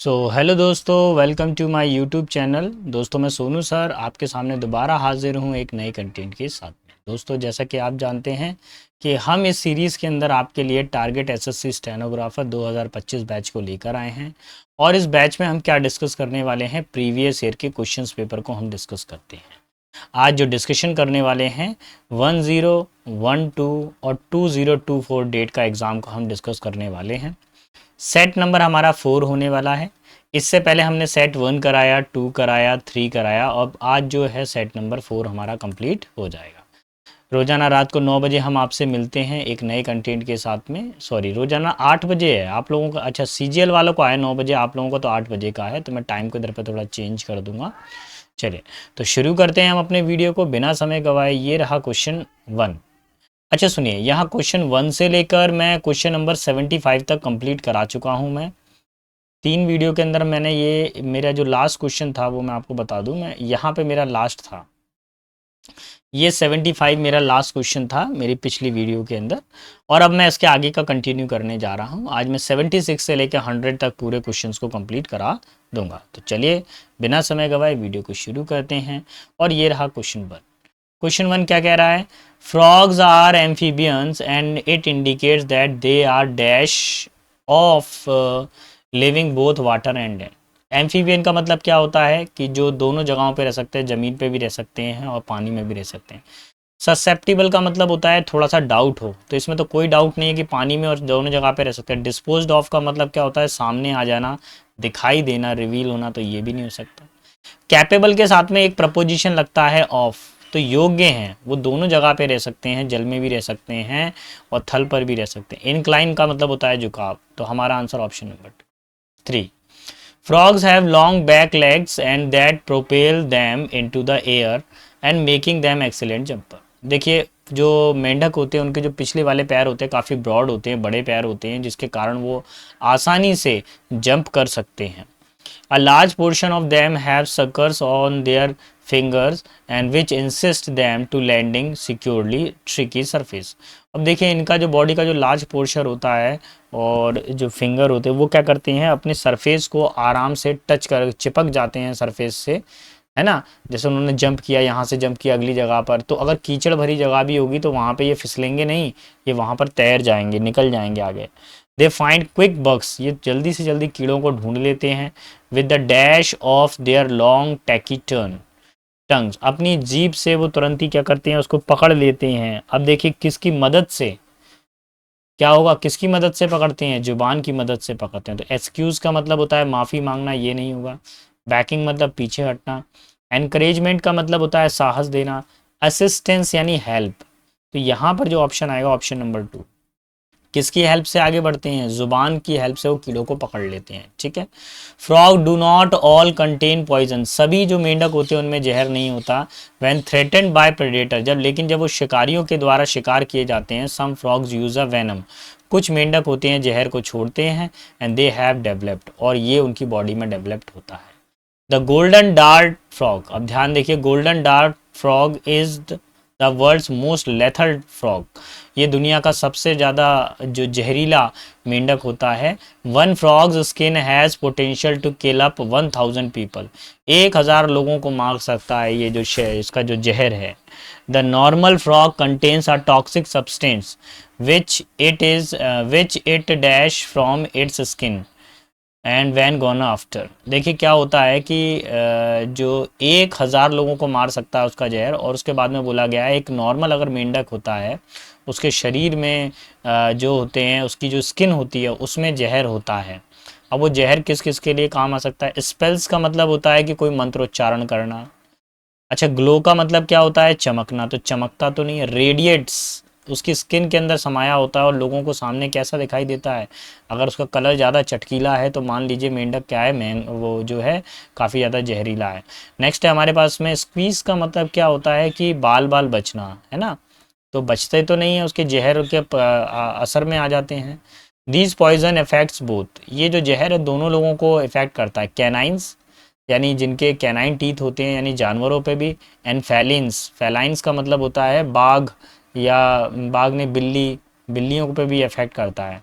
Hello दोस्तों, welcome to my YouTube channel. दोस्तों मैं सोनू सर आपके सामने दोबारा हाजिर हूँ एक नए कंटेंट के साथ में। दोस्तों जैसा कि आप जानते हैं कि हम इस सीरीज़ के अंदर आपके लिए टारगेट एसएससी स्टेनोग्राफर 2025 बैच को लेकर आए हैं। और इस बैच में हम क्या डिस्कस करने वाले हैं, प्रीवियस ईयर के क्वेश्चंस पेपर को हम डिस्कस करते हैं। आज जो डिस्कशन करने वाले हैं 1012 और 2024 डेट का एग्ज़ाम को हम डिस्कस करने वाले हैं। सेट नंबर हमारा 4 होने वाला है। इससे पहले हमने सेट 1 कराया, 2 कराया, 3 कराया, और आज जो है सेट नंबर 4 हमारा कंप्लीट हो जाएगा। रोज़ाना रात को 9 बजे हम आपसे मिलते हैं एक नए कंटेंट के साथ में। सॉरी, रोज़ाना 8 बजे है आप लोगों का। अच्छा, सीजीएल वालों को आया 9 बजे, आप लोगों को तो 8 बजे का है, तो मैं टाइम को इधर पर थोड़ा चेंज कर दूंगा। चलिए तो शुरू करते हैं हम अपने वीडियो को बिना समय गवाए। ये रहा क्वेश्चन 1। अच्छा सुनिए, यहाँ क्वेश्चन 1 से लेकर मैं क्वेश्चन नंबर 75 तक कंप्लीट करा चुका हूँ। मैं 3 वीडियो के अंदर मैंने ये मेरा जो लास्ट क्वेश्चन था वो मैं आपको बता दूँ। मैं यहाँ पे मेरा लास्ट था, ये 75 मेरा लास्ट क्वेश्चन था मेरी पिछली वीडियो के अंदर, और अब मैं इसके आगे का कंटिन्यू करने जा रहा हूँ। आज मैं 76 से लेकर 100 तक पूरे क्वेश्चंस को कंप्लीट करा दूंगा। तो चलिए बिना समय गवाए वीडियो को शुरू करते हैं। और ये रहा क्वेश्चन 1। क्वेश्चन 1 क्या कह रहा है? Frogs are amphibians and it indicates that they are dash of living both water and land. Amphibian का मतलब क्या होता है कि जो दोनों जगहों पे रह सकते हैं, ज़मीन पे भी रह सकते हैं और पानी में भी रह सकते हैं। ससेप्टिबल का मतलब होता है थोड़ा सा डाउट हो, तो इसमें तो कोई डाउट नहीं है कि पानी में और दोनों जगह पे रह सकते हैं। डिस्पोज्ड ऑफ का मतलब क्या होता है? सामने आ जाना, दिखाई देना, रिवील होना, तो ये भी नहीं हो सकता। कैपेबल के साथ में एक प्रपोजिशन लगता है ऑफ, तो योग्य हैं, वो दोनों जगह पे रह सकते हैं, जल में भी रह सकते हैं और थल पर भी रह सकते हैं। इनक्लाइन का मतलब होता है झुकाव। तो हमारा answer option number 3। Frogs have long back legs and that propel them into the air and making them excellent jumper। देखिए, जो मेंढक होते हैं उनके जो पिछले वाले पैर होते हैं काफ़ी ब्रॉड होते हैं, बड़े पैर होते हैं, जिसके कारण वो आसानी से जंप कर सकते हैं। A large portion of them have suckers on their fingers and which insist them to landing securely tricky surface। अब देखिए, इनका जो बॉडी का जो लार्ज पोर्शन होता है और जो फिंगर होते हैं वो क्या करते हैं, अपने सरफेस को आराम से टच कर चिपक जाते हैं सरफेस से, है ना। जैसे उन्होंने जंप किया, यहाँ से जंप किया अगली जगह पर, तो अगर कीचड़ भरी जगह भी होगी तो वहाँ पे ये फिसलेंगे नहीं, ये वहाँ पर तैर जाएंगे, निकल जाएंगे आगे। दे फाइंड क्विक बग्स, ये जल्दी से जल्दी कीड़ों को ढूंढ लेते हैं। With the dash of their long tacky tongues, अपनी जीभ से वो तुरंत ही क्या करते हैं, उसको पकड़ लेते हैं। अब देखिए किसकी मदद से, क्या होगा, किसकी मदद से पकड़ते हैं? जुबान की मदद से पकड़ते हैं। तो एक्सक्यूज का मतलब होता है माफ़ी मांगना, ये नहीं होगा। बैकिंग मतलब पीछे हटना। एनकरेजमेंट का मतलब होता है साहस देना। असिस्टेंस यानी हेल्प। तो यहाँ पर जो ऑप्शन आएगा ऑप्शन नंबर 2। किसकी हेल्प से आगे बढ़ते हैं? जुबान की हेल्प से वो कीड़ों को पकड़ लेते हैं, ठीक है। Frog do not all contain poison, सभी जो मेंढक होते हैं उनमें जहर नहीं होता। व्हेन थ्रेटन्ड बाय प्रेडेटर, जब वो शिकारियों के द्वारा शिकार किए जाते हैं। सम फ्रॉग्स यूज अ वेनम, कुछ मेंढक होते हैं जहर को छोड़ते हैं। एंड दे हैव डेवलप्ड, और ये उनकी बॉडी में डेवलप्ड होता है। द गोल्डन डार्ट फ्रॉग, अब ध्यान देखिए, golden dart frog is the world's most lethal frog, ये दुनिया का सबसे ज़्यादा जो जहरीला मेंढक होता है। 1 frog's skin has potential to kill up 1000 people, 1000 लोगों को मार सकता है ये जो इसका जो जहर है। The normal frog contains a toxic substance which it dash from its skin and when gone after. देखिए क्या होता है कि जो 1000 लोगों को मार सकता है उसका जहर, और उसके बाद में बोला गया है एक नॉर्मल अगर मेंढक होता है उसके शरीर में जो होते हैं, उसकी जो स्किन होती है उसमें जहर होता है। अब वो जहर किस किस के लिए काम आ सकता है? स्पेल्स का मतलब होता है कि कोई मंत्रोच्चारण करना। अच्छा, ग्लो का मतलब क्या होता है? चमकना, तो चमकता तो नहीं है। रेडिएट्स, उसकी स्किन के अंदर समाया होता है और लोगों को सामने कैसा दिखाई देता है। अगर उसका कलर ज़्यादा चटकीला है तो मान लीजिए मेंढक क्या है, वो जो है काफ़ी ज़्यादा जहरीला है। नेक्स्ट है हमारे पास में स्क्वीज का मतलब क्या होता है कि बाल बाल बचना, है ना। तो बचते तो नहीं है, उसके जहर के असर में आ जाते हैं। दीज पॉइजन इफेक्ट्स बोथ, ये जो जहर है दोनों लोगों को इफेक्ट करता है। कैनाइंस यानी जिनके कैनाइन टीथ होते हैं, यानी जानवरों पे भी। एंड फैलिन्स, फैलाइंस का मतलब होता है बाघ, या बाघ ने बिल्लियों पे भी इफेक्ट करता है।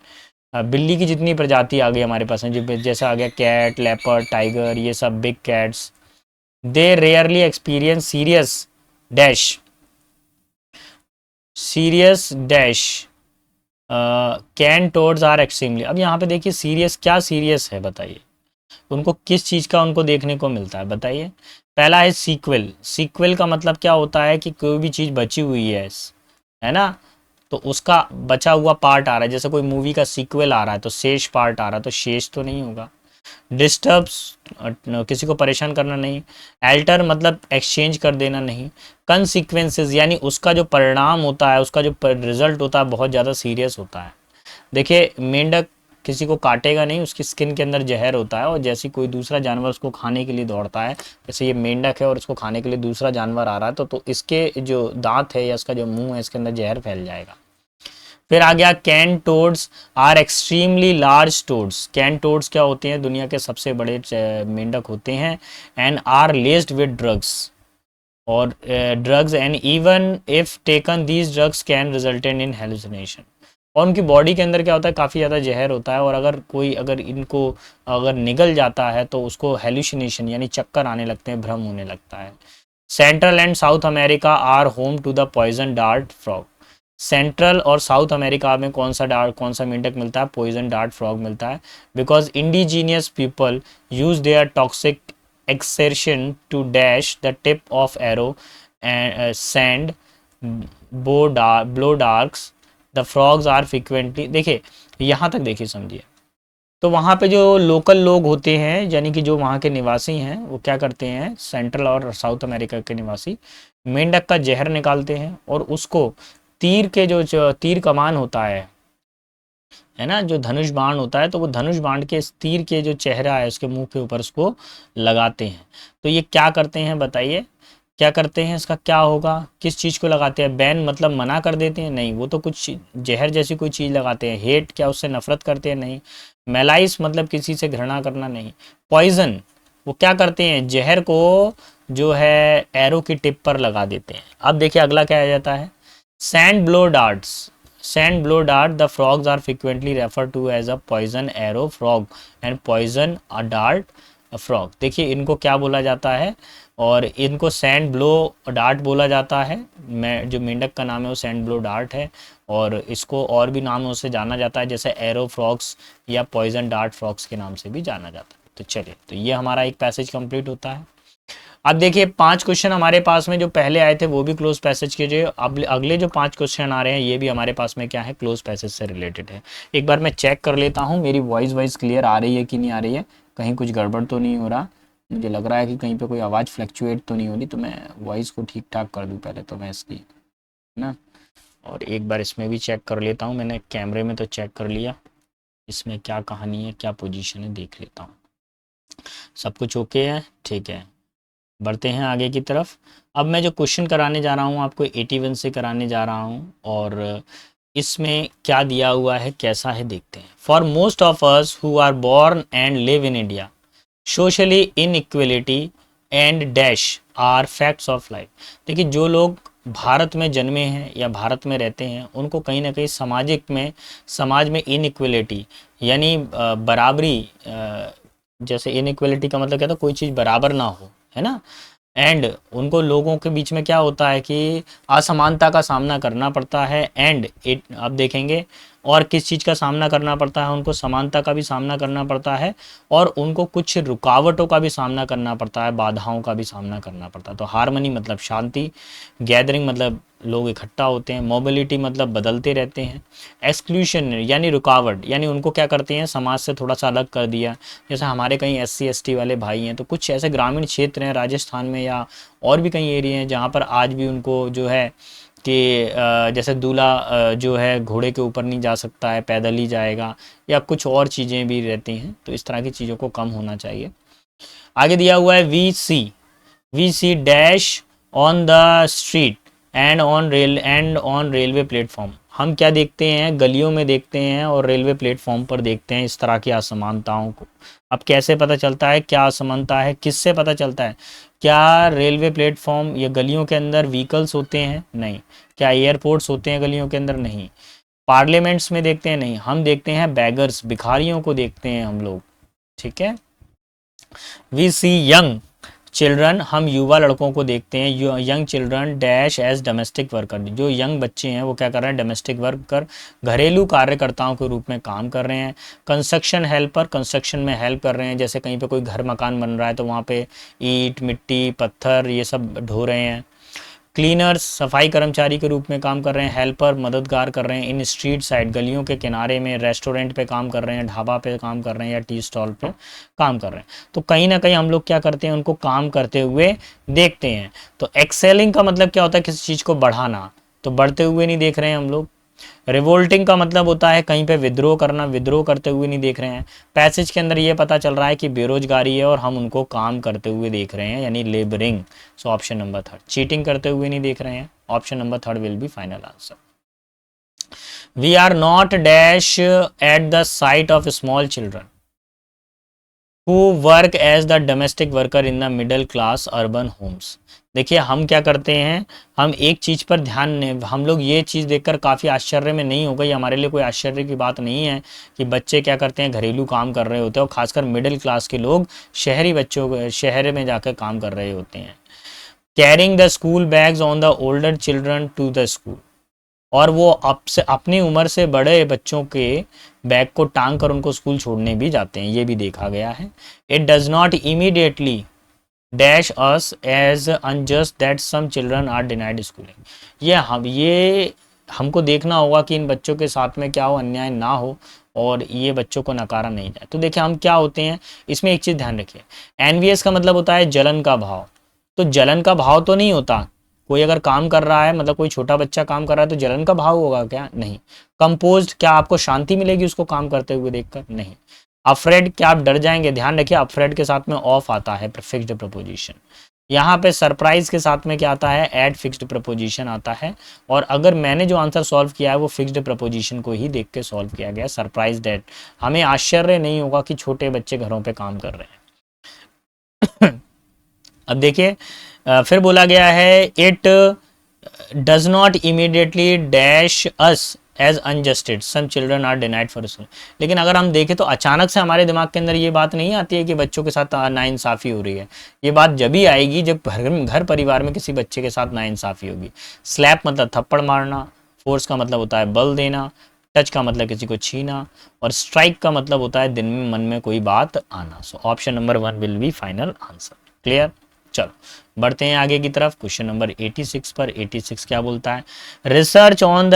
बिल्ली की जितनी प्रजाति आ गई हमारे पास में, जो जैसा आ गया कैट, लेपर्ड, टाइगर, ये सब big cats, they rarely experience serious dash cane toads are extremely. अब यहाँ पे देखिए सीरियस, क्या सीरियस है बताइए, उनको किस चीज़ का उनको देखने को मिलता है बताइए। पहला है सीक्वल। सीक्वल का मतलब क्या होता है कि कोई भी चीज़ बची हुई है ना, तो उसका बचा हुआ पार्ट आ रहा है, जैसे कोई मूवी का सीक्वल आ रहा है तो शेष पार्ट आ रहा है, तो शेष तो नहीं होगा। डिस्टर्ब्स, किसी को परेशान करना नहीं। एल्टर मतलब एक्सचेंज कर देना नहीं। कंसिक्वेंसेस यानी उसका जो परिणाम होता है, उसका जो रिजल्ट होता है बहुत ज़्यादा सीरियस होता है। देखिए मेंढक किसी को काटेगा नहीं, उसकी स्किन के अंदर जहर होता है, और जैसे कोई दूसरा जानवर उसको खाने के लिए दौड़ता है, जैसे ये मेंढक है और इसको खाने के लिए दूसरा जानवर आ रहा है, तो इसके जो दांत है या इसका जो मुंह है, इसके अंदर जहर फैल जाएगा। फिर आ गया cane toads are extremely large toads. Cane toads क्या होते हैं, दुनिया के सबसे बड़े मेंढक होते हैं। And are laced with drugs, और drugs, and even if taken these drugs can resulted in hallucination. और उनकी बॉडी के अंदर क्या होता है, काफ़ी ज़्यादा जहर होता है, और अगर इनको अगर निगल जाता है तो उसको हेलुसिनेशन यानी चक्कर आने लगते हैं, भ्रम होने लगता है। Central and south America are home to the poison dart frog. Central और साउथ अमेरिका में कौन सा मेंढक मिलता है, पॉइजन डार्ट फ्रॉग मिलता है। Because indigenous people use their toxic exertion to dash the tip of arrow and sand blow darts the frogs are frequently. देखिए यहाँ तक देखिए समझिए, तो वहाँ पे जो लोकल लोग होते हैं, यानी कि जो वहाँ के निवासी हैं, वो क्या करते हैं, सेंट्रल और साउथ अमेरिका के निवासी मेंढक का जहर निकालते हैं, और उसको तीर के जो तीर कमान होता है ना, जो धनुष बाण होता है, तो वो धनुष बाण के इस तीर के जो चेहरा है उसके मुंह के ऊपर उसको लगाते हैं। तो ये क्या करते हैं बताइए, क्या करते हैं, इसका क्या होगा, किस चीज़ को लगाते हैं। बैन मतलब मना कर देते हैं, नहीं, वो तो कुछ जहर जैसी कोई चीज़ लगाते हैं। हेट क्या उससे नफरत करते हैं, नहीं। मेलाइस मतलब किसी से घृणा करना, नहीं। पॉइजन वो क्या करते हैं, जहर को जो है एरो की टिप पर लगा देते हैं। अब देखिए अगला क्या आ जाता है, sand blow darts. Sand blow dart the frogs are frequently refer to as a poison arrow frog and poison a dart frog. देखिए इनको क्या बोला जाता है, और इनको सैंड ब्लो डार्ट बोला जाता है। मैं जो मेंढक का नाम है वो सैंड ब्लो डार्ट है, और इसको और भी नामों से जाना जाता है, जैसे एरो फ्रॉग्स या पॉइजन डार्ट फ्रॉग्स के नाम से भी जाना जाता है। तो चलिए, तो ये हमारा एक पैसेज कंप्लीट होता है। अब देखिए 5 क्वेश्चन हमारे पास में जो पहले आए थे वो भी क्लोज पैसेज के, जो अब अगले जो 5 क्वेश्चन आ रहे हैं ये भी हमारे पास में क्या है, क्लोज पैसेज से रिलेटेड है। एक बार मैं चेक कर लेता हूँ मेरी वॉइस क्लियर आ रही है कि नहीं आ रही है, कहीं कुछ गड़बड़ तो नहीं हो रहा। मुझे लग रहा है कि कहीं पे कोई आवाज़ फ्लक्चुएट तो नहीं हो रही, तो मैं वॉइस को ठीक ठाक कर दूँ पहले तो मैं इसकी, है ना। और एक बार इसमें भी चेक कर लेता हूँ, मैंने कैमरे में तो चेक कर लिया, इसमें क्या कहानी है, क्या पोजीशन है, देख लेता हूँ। सब कुछ ओके है, ठीक है, बढ़ते हैं आगे की तरफ। अब मैं जो क्वेश्चन कराने जा रहा हूँ आपको 81 से कराने जा रहा हूँ, और इसमें क्या दिया हुआ है, कैसा है, देखते हैं। For most of us who are born and live in India, socially inequality and dash are facts of life. देखिए जो लोग भारत में जन्मे हैं या भारत में रहते हैं, उनको कहीं ना कहीं समाज में इनइक्वलिटी यानी बराबरी, जैसे इनइक्वलिटी का मतलब क्या था, कोई चीज़ बराबर ना हो, है ना। एंड उनको लोगों के बीच में क्या होता है कि असमानता का सामना करना पड़ता है। एंड इट अब देखेंगे, और किस चीज़ का सामना करना पड़ता है उनको, समानता का भी सामना करना पड़ता है, और उनको कुछ रुकावटों का भी सामना करना पड़ता है, बाधाओं का भी सामना करना पड़ता है। तो हार्मनी मतलब शांति, गैदरिंग मतलब लोग इकट्ठा होते हैं, मोबिलिटी मतलब बदलते रहते हैं, एक्सक्लूशन यानी रुकावट, यानी उनको क्या करते हैं, समाज से थोड़ा सा अलग कर दिया। जैसे हमारे कहीं SC ST वाले भाई हैं, तो कुछ ऐसे ग्रामीण क्षेत्र हैं राजस्थान में या और भी कई एरिया हैं जहाँ पर आज भी उनको जो है कि जैसे दूल्हा जो है घोड़े के ऊपर नहीं जा सकता है, पैदल ही जाएगा, या कुछ और चीज़ें भी रहती हैं। तो इस तरह की चीज़ों को कम होना चाहिए। आगे दिया हुआ है we see dash on the street and on railway platform. हम क्या देखते हैं, गलियों में देखते हैं और रेलवे प्लेटफॉर्म पर देखते हैं इस तरह की असमानताओं को। अब कैसे पता चलता है क्या असमानता है, किससे पता चलता है, क्या रेलवे प्लेटफॉर्म या गलियों के अंदर व्हीकल्स होते हैं, नहीं। क्या एयरपोर्ट्स होते हैं गलियों के अंदर, नहीं। पार्लियामेंट्स में देखते हैं नहीं, हम देखते हैं बैगर्स, भिखारियों को देखते हैं हम लोग, ठीक है। वी सी यंग चिल्ड्रन, हम युवा लड़कों को देखते हैं, young children dash as domestic worker, जो यंग बच्चे हैं वो क्या कर रहे हैं, डोमेस्टिक वर्कर, घरेलू कार्यकर्ताओं के रूप में काम कर रहे हैं। कंस्ट्रक्शन हेल्पर, कंस्ट्रक्शन में हेल्प कर रहे हैं, जैसे कहीं पे कोई घर मकान बन रहा है तो वहाँ पे ईंट मिट्टी पत्थर ये सब ढो रहे हैं। क्लीनर्स, सफाई कर्मचारी के रूप में काम कर रहे हैं। हेल्पर, मददगार कर रहे हैं। इन स्ट्रीट साइड, गलियों के किनारे में, रेस्टोरेंट पे काम कर रहे हैं, ढाबा पे काम कर रहे हैं या टी स्टॉल पे काम कर रहे हैं। तो कहीं ना कहीं हम लोग क्या करते हैं, उनको काम करते हुए देखते हैं। तो एक्सेलिंग का मतलब क्या होता है, किसी चीज़ को बढ़ाना, तो बढ़ते हुए नहीं देख रहे हैं हम लोग। रिवोल्टिंग का मतलब होता है कहीं पे विद्रोह करना, विद्रोह करते हुए नहीं देख रहे हैं। पैसेज के अंदर ये पता चल रहा है कि बेरोजगारी है और हम उनको काम करते हुए देख रहे हैं, यानी labouring. So option number third. Cheating करते हुए नहीं देख रहे हैं, option number third will be final answer. We are not dash at the sight of small children who work as the domestic worker in the middle class urban homes. देखिए हम क्या करते हैं, हम एक चीज़ पर ध्यान नहीं, हम लोग ये चीज़ देखकर काफ़ी आश्चर्य में नहीं हो गई, हमारे लिए कोई आश्चर्य की बात नहीं है कि बच्चे क्या करते हैं, घरेलू काम कर रहे होते हैं, और खासकर मिडिल क्लास के लोग शहरी बच्चों को शहर में जाकर काम कर रहे होते हैं। Carrying the school bags on the older children to the school, और वो अपनी उम्र से बड़े बच्चों के बैग को टांग कर उनको स्कूल छोड़ने भी जाते हैं, ये भी देखा गया है। It does not immediately dash us as unjust that some children are denied schooling. ये हमको देखना होगा कि इन बच्चों के साथ में क्या हो, अन्याय ना हो और ये बच्चों को नकारा नहीं जाए। तो देखिए हम क्या होते हैं, इसमें एक चीज़ ध्यान रखिए, एनवीएस का मतलब होता है जलन का भाव। तो जलन का भाव तो नहीं होता, कोई अगर काम कर रहा है, मतलब कोई छोटा बच्चा काम कर रहा है तो जलन का भाव होगा क्या, नहीं। कंपोज्ड, क्या आपको शांति मिलेगी उसको काम करते हुए देखकर, नहीं। अफ्रेड, क्या आप डर जाएंगे, ध्यान रखिए अफ्रेड के साथ में ऑफ आता है फिक्स्ड प्रपोजिशन। यहाँ पे सरप्राइज के साथ में क्या आता है, एड फिक्स्ड प्रपोजिशन आता है। और अगर मैंने जो आंसर सॉल्व किया है वो फिक्स्ड प्रपोजिशन को ही देख के सॉल्व किया गया, सरप्राइज दैट, हमें आश्चर्य नहीं होगा कि छोटे बच्चे घरों पे काम कर रहे हैं। अब देखिए फिर बोला गया है, it does not immediately dash us as unjusted some children are denied for school. लेकिन अगर हम देखें तो अचानक से हमारे दिमाग के अंदर ये बात नहीं आती है कि बच्चों के साथ नाइंसाफ़ी हो रही है। ये बात जब भी आएगी जब घर परिवार में किसी बच्चे के साथ नाइंसाफ़ी होगी। स्लैप मतलब थप्पड़ मारना, फोर्स का मतलब होता है बल देना, टच का मतलब किसी को छीना, और स्ट्राइक का मतलब होता है दिन में मन में कोई बात आना। सो option number 1 will be final answer. Clear. चलो बढ़ते हैं आगे की तरफ, क्वेश्चन नंबर 86 पर। 86 क्या बोलता है, research on the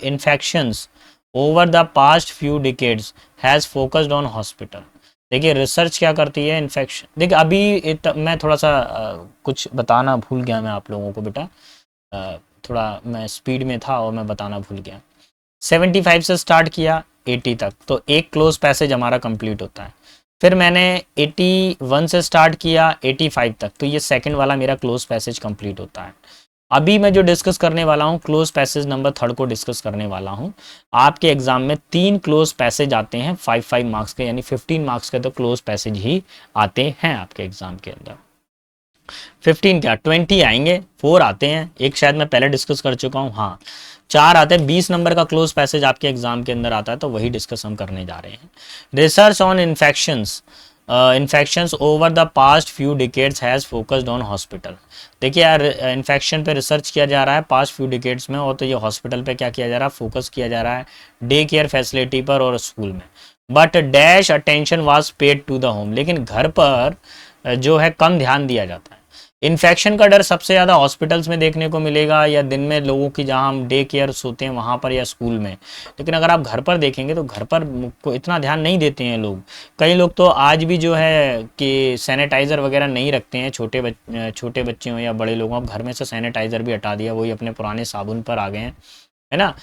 infections over the past few decades has focused on hospital. देखिए रिसर्च क्या करती है, इन्फेक्शन। देखिए अभी मैं थोड़ा सा कुछ बताना भूल गया मैं आप लोगों को बेटा, थोड़ा मैं स्पीड में था और मैं बताना भूल गया। 75 से स्टार्ट किया 80 तक, तो एक क्लोज पैसेज हमारा कंप्लीट होता है। फिर मैंने 81 से स्टार्ट किया 85 तक, तो ये सेकंड वाला मेरा क्लोज पैसेज कंप्लीट होता है। अभी मैं जो डिस्कस करने वाला हूँ क्लोज पैसेज नंबर 3 को डिस्कस करने वाला हूँ। आपके एग्जाम में 3 क्लोज पैसेज आते हैं 5 मार्क्स के, यानी 15 मार्क्स के तो क्लोज पैसेज ही आते हैं आपके एग्जाम के अंदर। 15 क्या 20 आएंगे, 4 आते हैं, एक शायद मैं पहले डिस्कस कर चुका हूँ, हाँ 4 आते हैं। 20 नंबर का क्लोज पैसेज आपके एग्जाम के अंदर आता है, तो वही डिस्कस हम करने जा रहे हैं। Research on infections over the past few decades has focused on hospital. देखिए यार इन्फेक्शन पे रिसर्च किया जा रहा है पास्ट फ्यू डिकेड्स में, और तो ये हॉस्पिटल पे क्या किया जा रहा है, फोकस किया जा रहा है डे केयर फैसिलिटी पर और स्कूल में। But dash attention was paid to the home, लेकिन घर पर जो है कम ध्यान दिया जाता है। इन्फेक्शन का डर सबसे ज़्यादा हॉस्पिटल्स में देखने को मिलेगा, या दिन में लोगों की जहां हम डे केयर सोते हैं वहां पर, या स्कूल में। लेकिन अगर आप घर पर देखेंगे तो घर पर को इतना ध्यान नहीं देते हैं लोग। कई लोग तो आज भी जो है कि सैनिटाइज़र वगैरह नहीं रखते हैं, छोटे बच्चे हों या बड़े लोग हों, घर में से सैनिटाइज़र भी हटा दिया, वही अपने पुराने साबुन पर आ गए हैं, है ना।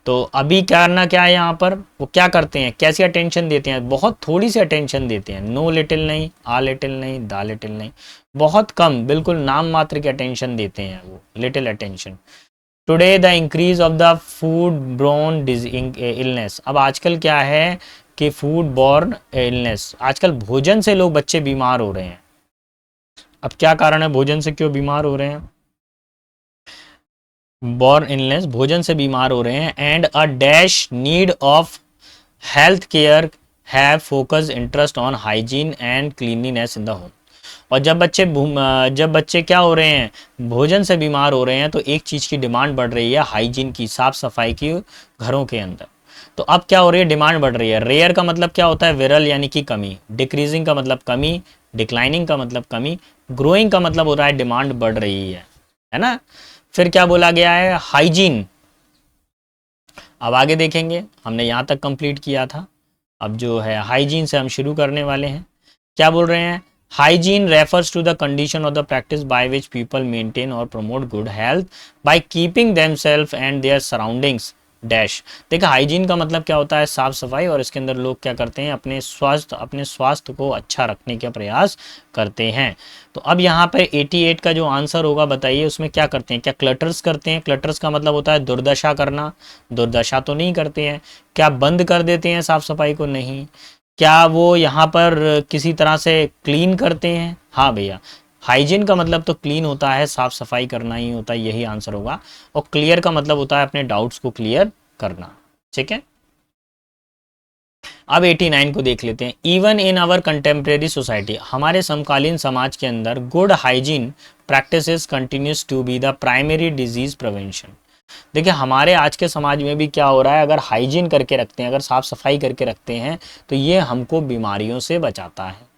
तो अभी करना क्या है यहाँ पर, वो क्या करते हैं, कैसी अटेंशन देते हैं, बहुत थोड़ी सी अटेंशन देते हैं। नो लिटिल नहीं, आ लिटिल नहीं, दा लिटिल नहीं, बहुत कम, बिल्कुल नाम मात्र की अटेंशन देते हैं वो, little attention. Today the increase of the food borne illness. अब आजकल क्या है कि फूड बॉर्न इलनेस, आजकल भोजन से लोग बच्चे बीमार हो रहे हैं। अब क्या कारण है भोजन से क्यों बीमार हो रहे हैं, बॉर्न इलनेस, भोजन से बीमार हो रहे हैं, and a dash need of health care have focus interest on hygiene and cleanliness in the home. और जब बच्चे क्या हो रहे हैं, भोजन से बीमार हो रहे हैं, तो एक चीज़ की डिमांड बढ़ रही है, हाइजीन की, साफ सफाई की घरों के अंदर। तो अब क्या हो रही है, डिमांड बढ़ रही है। रेयर का मतलब क्या होता है, विरल यानी कि कमी, डिक्रीजिंग का मतलब कमी, डिक्लाइनिंग का मतलब कमी, ग्रोइंग का मतलब हो रहा है डिमांड बढ़ रही है ना। फिर क्या बोला गया है, हाइजीन। अब आगे देखेंगे, हमने यहाँ तक कंप्लीट किया था। अब जो है हाइजीन से हम शुरू करने वाले हैं। क्या बोल रहे हैं, hygiene refers to the condition of the practice by which people maintain or promote good health by keeping themselves and their surroundings dash. देखा, हाइजीन का मतलब क्या होता है, साफ सफाई, और इसके अंदर लोग क्या करते हैं, अपने स्वास्थ्य को अच्छा रखने का प्रयास करते हैं। तो अब यहाँ पे 88 का जो आंसर होगा बताइए, उसमें क्या करते हैं, क्या क्लटर्स करते हैं। क्लटर्स का मतलब होता है दुर्दशा करना, दुर्दशा तो नहीं करते हैं। क्या बंद कर देते हैं साफ सफाई को, नहीं। क्या वो यहाँ पर किसी तरह से क्लीन करते हैं, हाँ भैया। हाइजीन का मतलब तो क्लीन होता है, साफ सफाई करना ही होता है, यही आंसर होगा। और क्लियर का मतलब होता है अपने डाउट्स को क्लियर करना, ठीक है। अब 89 को देख लेते हैं। Even in our contemporary society, हमारे समकालीन समाज के अंदर good hygiene practices continues to be the primary disease prevention. देखिए, हमारे आज के समाज में भी क्या हो रहा है, अगर हाइजीन करके रखते हैं, अगर साफ सफाई करके रखते हैं, तो ये हमको बीमारियों से बचाता है।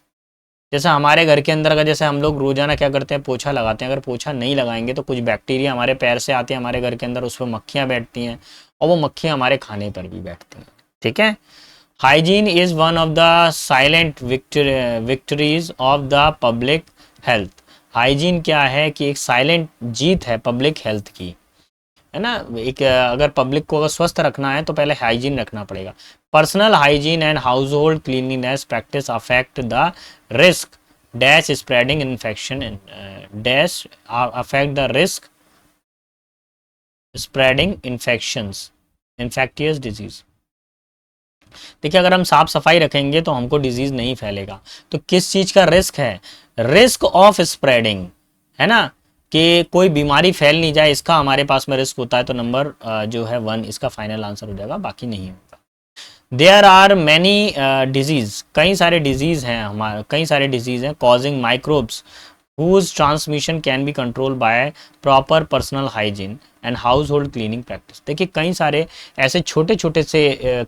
जैसे हमारे घर के अंदर, अगर जैसे हम लोग रोजाना क्या करते हैं, पोछा लगाते हैं, अगर पोछा नहीं लगाएंगे तो कुछ बैक्टीरिया हमारे पैर से आते हैं हमारे घर के अंदर, उस पर मक्खियाँ बैठती हैं, और वो मक्खियाँ हमारे खाने पर भी बैठती हैं, ठीक है। Hygiene is one of the silent victories of the public health. Hygiene क्या है कि एक साइलेंट जीत है पब्लिक हेल्थ की, है ना। एक अगर पब्लिक को अगर स्वस्थ रखना है तो पहले हाइजीन रखना पड़ेगा। Personal hygiene and house hold cleanliness practice affect the risk dash spreading infection dash affect the risk spreading infections infectious disease. देखिए, अगर हम साफ सफाई रखेंगे तो हमको डिजीज नहीं फैलेगा। तो किस चीज का रिस्क है, रिस्क ऑफ स्प्रेडिंग, है ना, कि कोई बीमारी फैल नहीं जाए, इसका हमारे पास में रिस्क होता है। तो नंबर जो है 1 इसका फाइनल आंसर हो जाएगा, बाकी नहीं होगा। देयर आर मैनी डिजीज, कई सारे डिजीज हैं हमारे, कई सारे डिजीज हैं causing microbes whose transmission can be controlled by proper personal hygiene and household cleaning practice। देखिए, कई सारे ऐसे छोटे छोटे से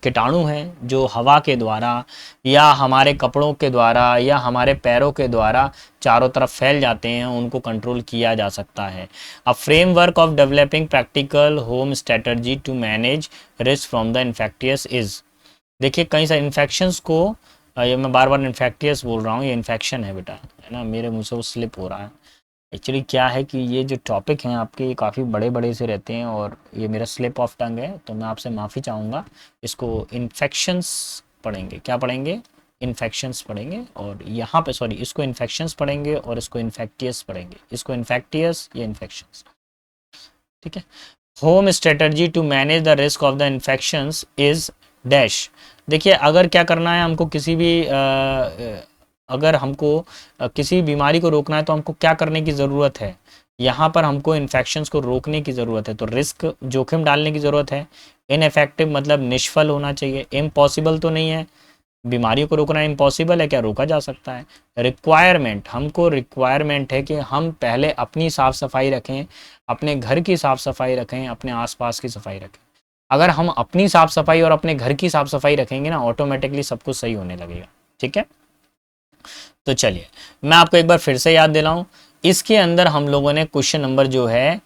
कीटाणु हैं जो हवा के द्वारा या हमारे कपड़ों के द्वारा या हमारे पैरों के द्वारा चारों तरफ फैल जाते हैं, उनको कंट्रोल किया जा सकता है। A framework of developing practical home strategy to manage risk from the infectious is. देखिए, कई सारे इन्फेक्शंस को, ये मैं बार बार इन्फेक्टियस बोल रहा हूँ, ये इन्फेक्शन है बेटा, है ना, मेरे मुंह से वो स्लिप हो रहा है। एक्चुअली क्या है कि ये जो टॉपिक हैं आपके, ये काफ़ी बड़े बड़े से रहते हैं, और ये मेरा स्लिप ऑफ टंग है, तो मैं आपसे माफ़ी चाहूँगा। इसको इन्फेक्शंस पढ़ेंगे, क्या पढ़ेंगे, इन्फेक्शंस पढ़ेंगे, और यहाँ पे सॉरी, इसको इन्फेक्शंस पढ़ेंगे और इसको इन्फेक्टियस पढ़ेंगे, इसको इन्फेक्टियस या इन्फेक्शंस, ठीक है। Home strategy to manage the risk of the infections is dash. देखिए, अगर क्या करना है हमको, किसी भी अगर हमको किसी बीमारी को रोकना है तो हमको क्या करने की ज़रूरत है, यहाँ पर हमको इन्फेक्शंस को रोकने की ज़रूरत है, तो रिस्क, जोखिम डालने की ज़रूरत है। इनएफेक्टिव मतलब निष्फल होना चाहिए, इम्पॉसिबल तो नहीं है, बीमारियों को रोकना इम्पॉसिबल है क्या, रोका जा सकता है। रिक्वायरमेंट, हमको रिक्वायरमेंट है कि हम पहले अपनी साफ़ सफाई रखें, अपने घर की साफ़ सफाई रखें, अपने आसपास की सफाई रखें। अगर हम अपनी साफ़ सफाई और अपने घर की साफ़ सफाई रखेंगे ना, ऑटोमेटिकली सब कुछ सही होने लगेगा, ठीक है। तो चलिए, मैं आपको एक बार फिर से याद दिलाऊं, इसके अंदर हम लोगों ने क्वेश्चन नंबर जो है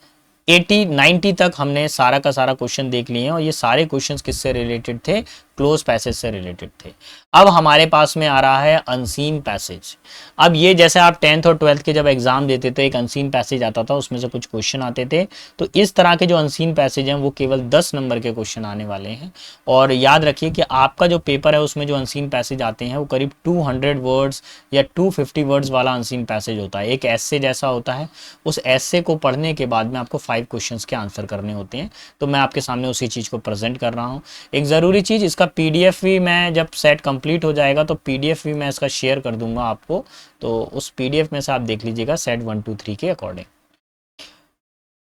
80 90 तक हमने सारा का सारा क्वेश्चन देख लिए हैं, और ये सारे क्वेश्चंस किससे रिलेटेड थे, क्लोज पैसेज से रिलेटेड थे। अब हमारे पास में आ रहा है अनसीन पैसेज। अब ये जैसे आप 10th और 12th के जब एग्जाम देते थे, एक अनसीन पैसेज आता था, उसमें से कुछ क्वेश्चन आते थे। तो इस तरह के जो अनसीन पैसेज हैं वो केवल 10 नंबर के क्वेश्चन आने वाले हैं। और याद रखिए कि आपका जो पेपर है उसमें जो अनसीन पैसेज आते हैं वो करीब 200 वर्ड्स या 250 वर्ड्स वाला अनसीन पैसेज होता है, एक ऐसे जैसा होता है। उस ऐसे को पढ़ने के बाद में आपको 5 क्वेश्चंस के आंसर करने होते हैं। तो मैं आपके सामने उसी चीज़ को प्रेजेंट कर रहा हूँ। एक ज़रूरी चीज़, इसका पीडीएफ भी मैं, जब सेट कंप्लीट हो जाएगा तो पीडीएफ भी मैं इसका शेयर कर दूंगा आपको, तो उस पीडीएफ में से आप देख लीजिएगा सेट 1 2 3 के अकॉर्डिंग।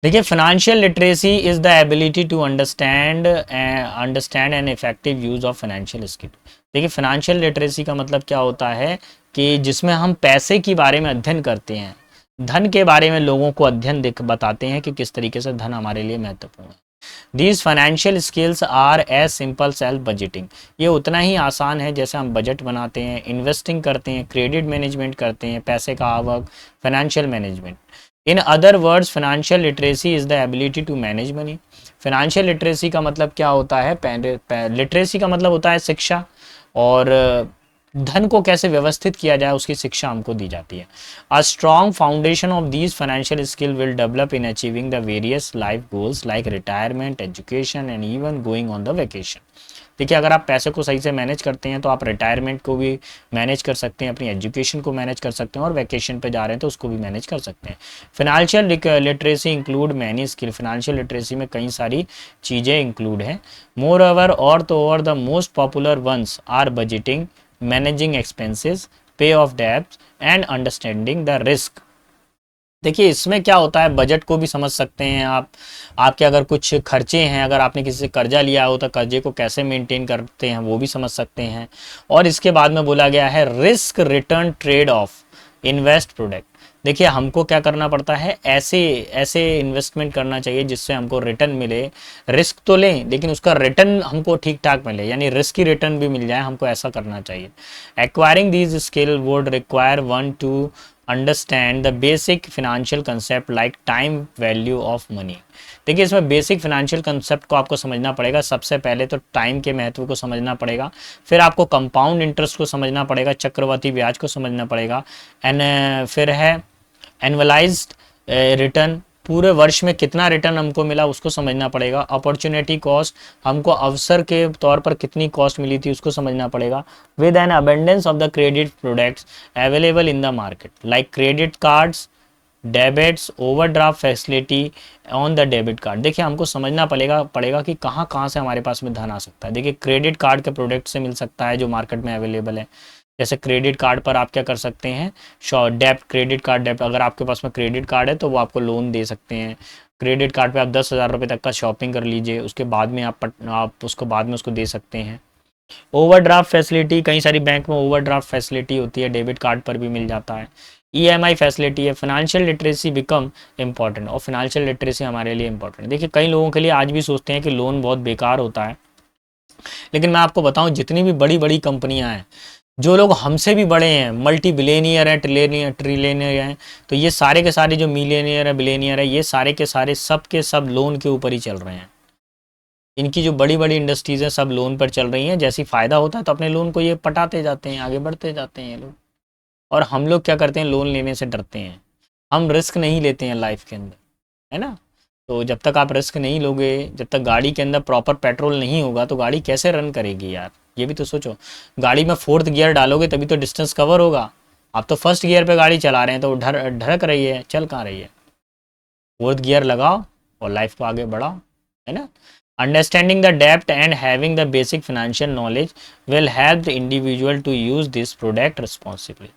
देखिए financial literacy is the ability to understand and effective use of financial skill. देखिए फाइनेंशियल लिटरेसी का मतलब क्या होता है कि जिसमें हम पैसे के बारे में अध्ययन करते हैं, धन के बारे में लोगों को अध्ययन बताते हैं कि किस तरीके से धन हमारे लिए महत्वपूर्ण है। These financial skills are as simple as budgeting. ये उतना ही आसान है जैसे हम बजट बनाते हैं, इन्वेस्टिंग करते हैं, क्रेडिट मैनेजमेंट करते हैं, पैसे का आवक, financial management. In other words financial literacy is the ability to manage money. Financial literacy का मतलब क्या होता है? लिटरेसी का मतलब होता है शिक्षा, और धन को कैसे व्यवस्थित किया जाए उसकी शिक्षा हमको दी जाती है। अ strong foundation of these financial skill will develop in achieving the various life goals like retirement, education and even going on the vacation. देखिए अगर आप पैसे को सही से मैनेज करते हैं तो आप रिटायरमेंट को भी मैनेज कर सकते हैं, अपनी एजुकेशन को मैनेज कर सकते हैं, और वैकेशन पे जा रहे हैं तो उसको भी मैनेज कर सकते हैं। Financial literacy include many skill. Financial literacy में कई सारी चीज़ें इंक्लूड हैं। मोर ओवर और तो और the most popular ones are budgeting, managing expenses, pay off डेब्ट एंड अंडरस्टैंडिंग द रिस्क। देखिए इसमें क्या होता है, बजट को भी समझ सकते हैं आप, आपके अगर कुछ खर्चे हैं, अगर आपने किसी से कर्जा लिया हो तो कर्जे को कैसे मेंटेन करते हैं वो भी समझ सकते हैं। और इसके बाद में बोला गया है risk return trade off invest product. देखिए हमको क्या करना पड़ता है, ऐसे ऐसे इन्वेस्टमेंट करना चाहिए जिससे हमको रिटर्न मिले। रिस्क तो लें लेकिन उसका रिटर्न हमको ठीक ठाक मिले, यानी रिस्क की रिटर्न भी मिल जाए, हमको ऐसा करना चाहिए। Acquiring these skill would require one two understand the basic financial concept like time value of money. देखिए इसमें बेसिक फिनेंशियल कंसेप्ट को आपको समझना पड़ेगा। सबसे पहले तो टाइम के महत्व को समझना पड़ेगा, फिर आपको कंपाउंड इंटरेस्ट को समझना पड़ेगा, चक्रवर्ती ब्याज को समझना पड़ेगा, एंड फिर है एनुअलाइज्ड रिटर्न, पूरे वर्ष में कितना रिटर्न हमको मिला उसको समझना पड़ेगा। अपॉर्चुनिटी कॉस्ट, हमको अवसर के तौर पर कितनी कॉस्ट मिली थी उसको समझना पड़ेगा। With N abundance of the credit products available in the market like credit cards, debits, overdraft facility on the debit card. देखिए हमको समझना पड़ेगा कि कहाँ कहाँ से हमारे पास में धन आ सकता है। देखिए क्रेडिट कार्ड के प्रोडक्ट से मिल सकता है जो मार्केट में अवेलेबल है। जैसे क्रेडिट कार्ड पर आप क्या कर सकते हैं, डेप्ट, क्रेडिट कार्ड डेप्ट, अगर आपके पास में क्रेडिट कार्ड है तो वो आपको लोन दे सकते हैं। क्रेडिट कार्ड पे आप 10,000 रुपये तक का शॉपिंग कर लीजिए, उसके बाद में आप उसको बाद में उसको दे सकते हैं। ओवरड्राफ्ट फैसिलिटी, कई सारी बैंक में ओवरड्राफ्ट फैसिलिटी होती है, डेबिट कार्ड पर भी मिल जाता है। ईएमआई फैसिलिटी है। फाइनेंशियल लिटरेसी बिकम इंपॉर्टेंट, और फाइनेंशियल लिटरेसी हमारे लिए इंपॉर्टेंट। देखिए कई लोगों के लिए आज भी सोचते हैं कि लोन बहुत बेकार होता है, लेकिन मैं आपको बताऊं जितनी भी बड़ी बड़ी कंपनियां हैं, जो लोग हमसे भी बड़े हैं, मल्टी बिलियनियर हैं, ट्रिलियनियर हैं, तो ये सारे के सारे जो मिलियनियर है, बिलियनियर है, ये सारे के सारे सब के सब लोन के ऊपर ही चल रहे हैं। इनकी जो बड़ी बड़ी इंडस्ट्रीज हैं सब लोन पर चल रही हैं। जैसे फ़ायदा होता है तो अपने लोन को ये पटाते जाते हैं, आगे बढ़ते जाते हैं ये लोग। और हम लोग क्या करते हैं, लोन लेने से डरते हैं, हम रिस्क नहीं लेते हैं लाइफ के अंदर, है ना। तो जब तक आप रिस्क नहीं लोगे, जब तक गाड़ी के अंदर प्रॉपर पेट्रोल नहीं होगा तो गाड़ी कैसे रन करेगी यार, ये भी तो सोचो। गाड़ी में 4th गियर डालोगे तभी तो डिस्टेंस कवर होगा। आप तो 1st गियर पे गाड़ी चला रहे हैं तो ढरक रही है, चल कहाँ रही है। 4th गियर लगाओ और लाइफ को आगे बढ़ाओ, है ना। अंडरस्टैंडिंग द डेप्ट and having the basic financial knowledge will help the individual to use this product responsibly.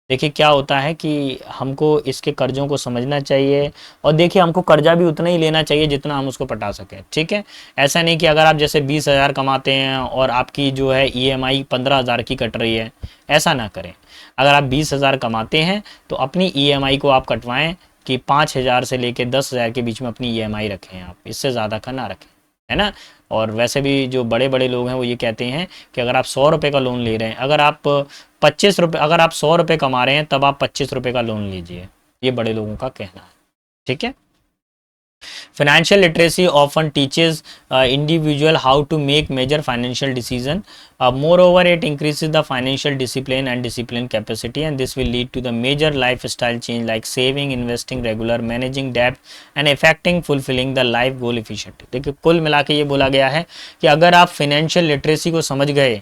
देखिए क्या होता है कि हमको इसके कर्जों को समझना चाहिए, और देखिए हमको कर्जा भी उतना ही लेना चाहिए जितना हम उसको पटा सकें, ठीक है। ऐसा नहीं कि अगर आप जैसे 20,000 कमाते हैं और आपकी जो है ईएमआई 15,000 की कट रही है, ऐसा ना करें। अगर आप 20,000 कमाते हैं तो अपनी ईएमआई को आप कटवाएं कि 5,000 से लेकर 10,000 के बीच में अपनी ईएमआई रखें आप, इससे ज़्यादा का ना रखें, है ना। और वैसे भी जो बड़े बड़े लोग हैं वो ये कहते हैं कि अगर आप 100 रुपये का लोन ले रहे हैं, अगर आप 25 रुपये, अगर आप 100 रुपये कमा रहे हैं तब आप 25 रुपये का लोन लीजिए, ये बड़े लोगों का कहना है, ठीक है। Financial literacy often teaches individual how to make major financial decision. Moreover, it increases the financial discipline and discipline capacity, and this will lead to the major lifestyle change like saving, investing, regular managing debt and affecting fulfilling the life goal efficiently. देखिए कुल मिला के ये बोला गया है कि अगर आप फाइनेंशियल लिटरेसी को समझ गए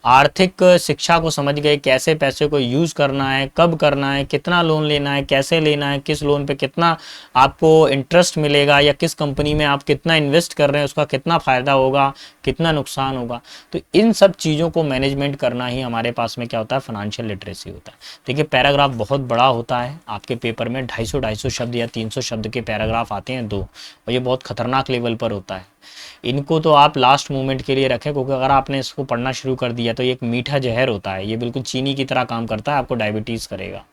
आर्थिक शिक्षा को समझ गए, कैसे पैसे को यूज़ करना है, कब करना है, कितना लोन लेना है, कैसे लेना है, किस लोन पे कितना आपको इंटरेस्ट मिलेगा, या किस कंपनी में आप कितना इन्वेस्ट कर रहे हैं उसका कितना फ़ायदा होगा, कितना नुकसान होगा, तो इन सब चीज़ों को मैनेजमेंट करना ही हमारे पास में क्या होता है, फाइनेंशियल लिटरेसी होता है। देखिए पैराग्राफ बहुत बड़ा होता है, आपके पेपर में 250 शब्द या 300 शब्द के पैराग्राफ आते हैं 2, और ये बहुत खतरनाक लेवल पर होता है। इनको तो आप लास्ट मोमेंट के लिए रखें, क्योंकि अगर आपने इसको पढ़ना शुरू कर दिया तो ये एक मीठा जहर होता है, ये बिल्कुल चीनी की तरह काम करता है, आपको डायबिटीज़ करेगा।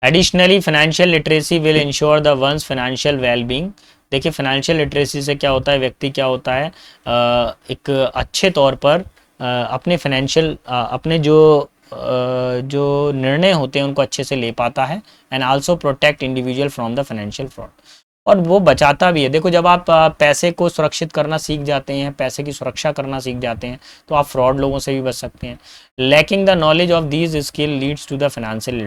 Additionally financial literacy will ensure the ones financial wellbeing. देखिए फाइनेंशियल लिटरेसी से क्या होता है, व्यक्ति क्या होता है, एक अच्छे तौर पर अपने फाइनेंशियल अपने जो निर्णय होते हैं उनको अच्छे से ले पाता है, and also protect individual from the financial fraud, और वो बचाता भी है। देखो जब आप पैसे को सुरक्षित करना सीख जाते हैं, पैसे की सुरक्षा करना सीख जाते हैं, तो आप फ्रॉड लोगों से भी बच सकते हैं। Lacking the knowledge of these skill leads to the financial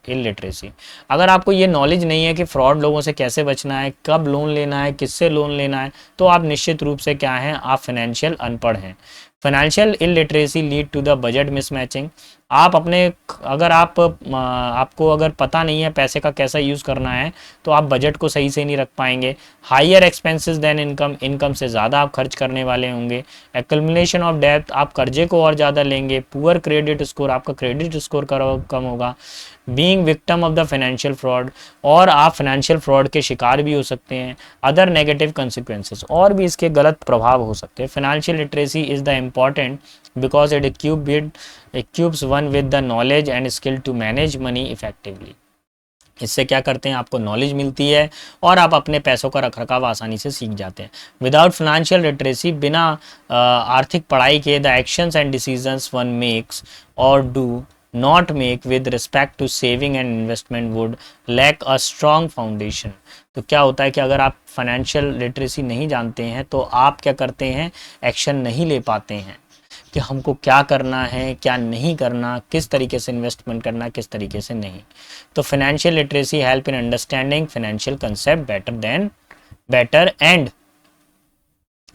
illiteracy. अगर आपको ये नॉलेज नहीं है कि फ्रॉड लोगों से कैसे बचना है, कब लोन लेना है, किससे लोन लेना है, तो आप निश्चित रूप से क्या हैं, आप फाइनेंशियल अनपढ़ हैं। Financial illiteracy lead to the budget mismatching. आप अपने अगर आपको अगर पता नहीं है पैसे का कैसा यूज़ करना है, तो आप बजट को सही से नहीं रख पाएंगे। Higher expenses than income, income से ज़्यादा आप खर्च करने वाले होंगे। एक्युमुलेशन ऑफ डेब्ट, आप कर्जे को और ज़्यादा लेंगे। पुअर क्रेडिट स्कोर, आपका क्रेडिट स्कोर कम होगा। Being victim of the financial fraud, और आप फाइनेंशियल फ्रॉड के शिकार भी हो सकते हैं। अदर नेगेटिव कंसिक्वेंसेस, और भी इसके गलत प्रभाव हो सकते हैं। Financial literacy is the important because it equips one with the knowledge and skill to manage money effectively। इससे क्या करते हैं, आपको नॉलेज मिलती है और आप अपने पैसों का रखरखाव आसानी से सीख जाते हैं। विदाउट फाइनेंशियल लिटरेसी, बिना आर्थिक पढ़ाई के, the actions and decisions one makes or do not make with respect to saving and investment would lack a strong foundation. तो क्या होता है कि अगर आप फाइनेंशियल लिटरेसी नहीं जानते हैं तो आप क्या करते हैं, एक्शन नहीं ले पाते हैं कि हमको क्या करना है, क्या नहीं करना, किस तरीके से इन्वेस्टमेंट करना, किस तरीके से नहीं। तो financial literacy help in understanding financial concept better and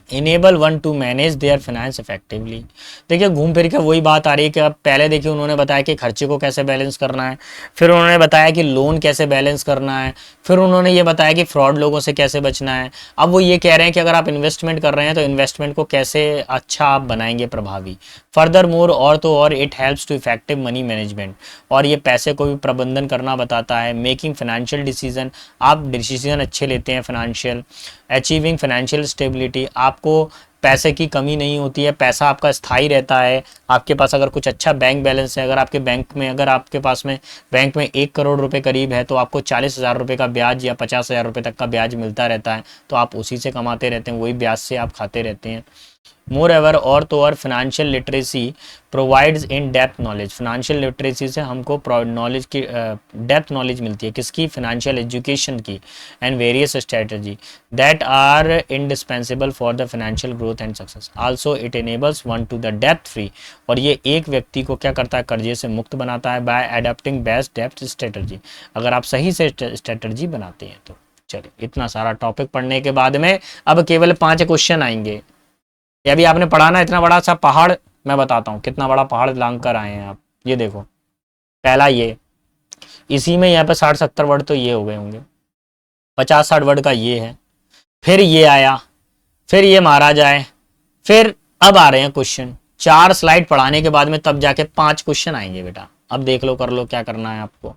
enable one two manage there finance effectively. देखिए घूम फिर के वही बात आ रही है कि अब पहले देखिए उन्होंने बताया कि खर्चे को कैसे बैलेंस करना है, फिर उन्होंने बताया कि लोन कैसे बैलेंस करना है, फिर उन्होंने ये बताया कि फ्रॉड लोगों से कैसे बचना है। अब वो ये कह रहे हैं कि अगर आप इन्वेस्टमेंट कर रहे हैं तो इन्वेस्टमेंट को कैसे अच्छा आप बनाएंगे प्रभावी। फर्दर मोर, और तो और it helps to effective money management, और ये पैसे को भी प्रबंधन करना बताता है। मेकिंग फाइनेंशियल डिसीजन, आप डिसीजन अच्छे लेते हैं फाइनेंशियल। अचीविंग फाइनेंशियल स्टेबिलिटी, आपको पैसे की कमी नहीं होती है, पैसा आपका स्थायी रहता है। आपके पास अगर कुछ अच्छा बैंक बैलेंस है, अगर आपके बैंक में, अगर आपके पास में बैंक में 1 करोड़ रुपए करीब है, तो आपको 40,000 रुपये का ब्याज या 50,000 रुपये तक का ब्याज मिलता रहता है, तो आप उसी से कमाते रहते हैं, वही ब्याज से आप खाते रहते हैं। मोर एवर, और तो और financial literacy provides in depth knowledge. Financial literacy से हमको नॉलेज की डेप्थ नॉलेज मिलती है, किसकी, फाइनेंशियल एजुकेशन की, and various strategy that are indispensable for the financial growth and success. Also it enables one to the डेप्थ free, और ये एक व्यक्ति को क्या करता है, कर्जे से मुक्त बनाता है, बाय एडेप्टिंग बेस्ट डेप्थ स्ट्रेटजी, अगर आप सही से स्ट्रेटजी बनाते हैं तो। चलिए इतना सारा टॉपिक पढ़ने के बाद में अब केवल 5 क्वेश्चन आएंगे। ये अभी आपने पढ़ा ना, इतना बड़ा सा पहाड़, मैं बताता हूँ कितना बड़ा पहाड़ लांग कर आए हैं आप। ये देखो पहला ये, इसी में यहाँ पे 60-70 वर्ड तो ये हो गए होंगे, 50-60 वर्ड का ये है, फिर ये आया, फिर ये मारा जाए, फिर अब आ रहे हैं क्वेश्चन। 4 स्लाइड पढ़ाने के बाद में तब जाके 5 क्वेश्चन आएंगे बेटा। अब देख लो, कर लो क्या करना है आपको।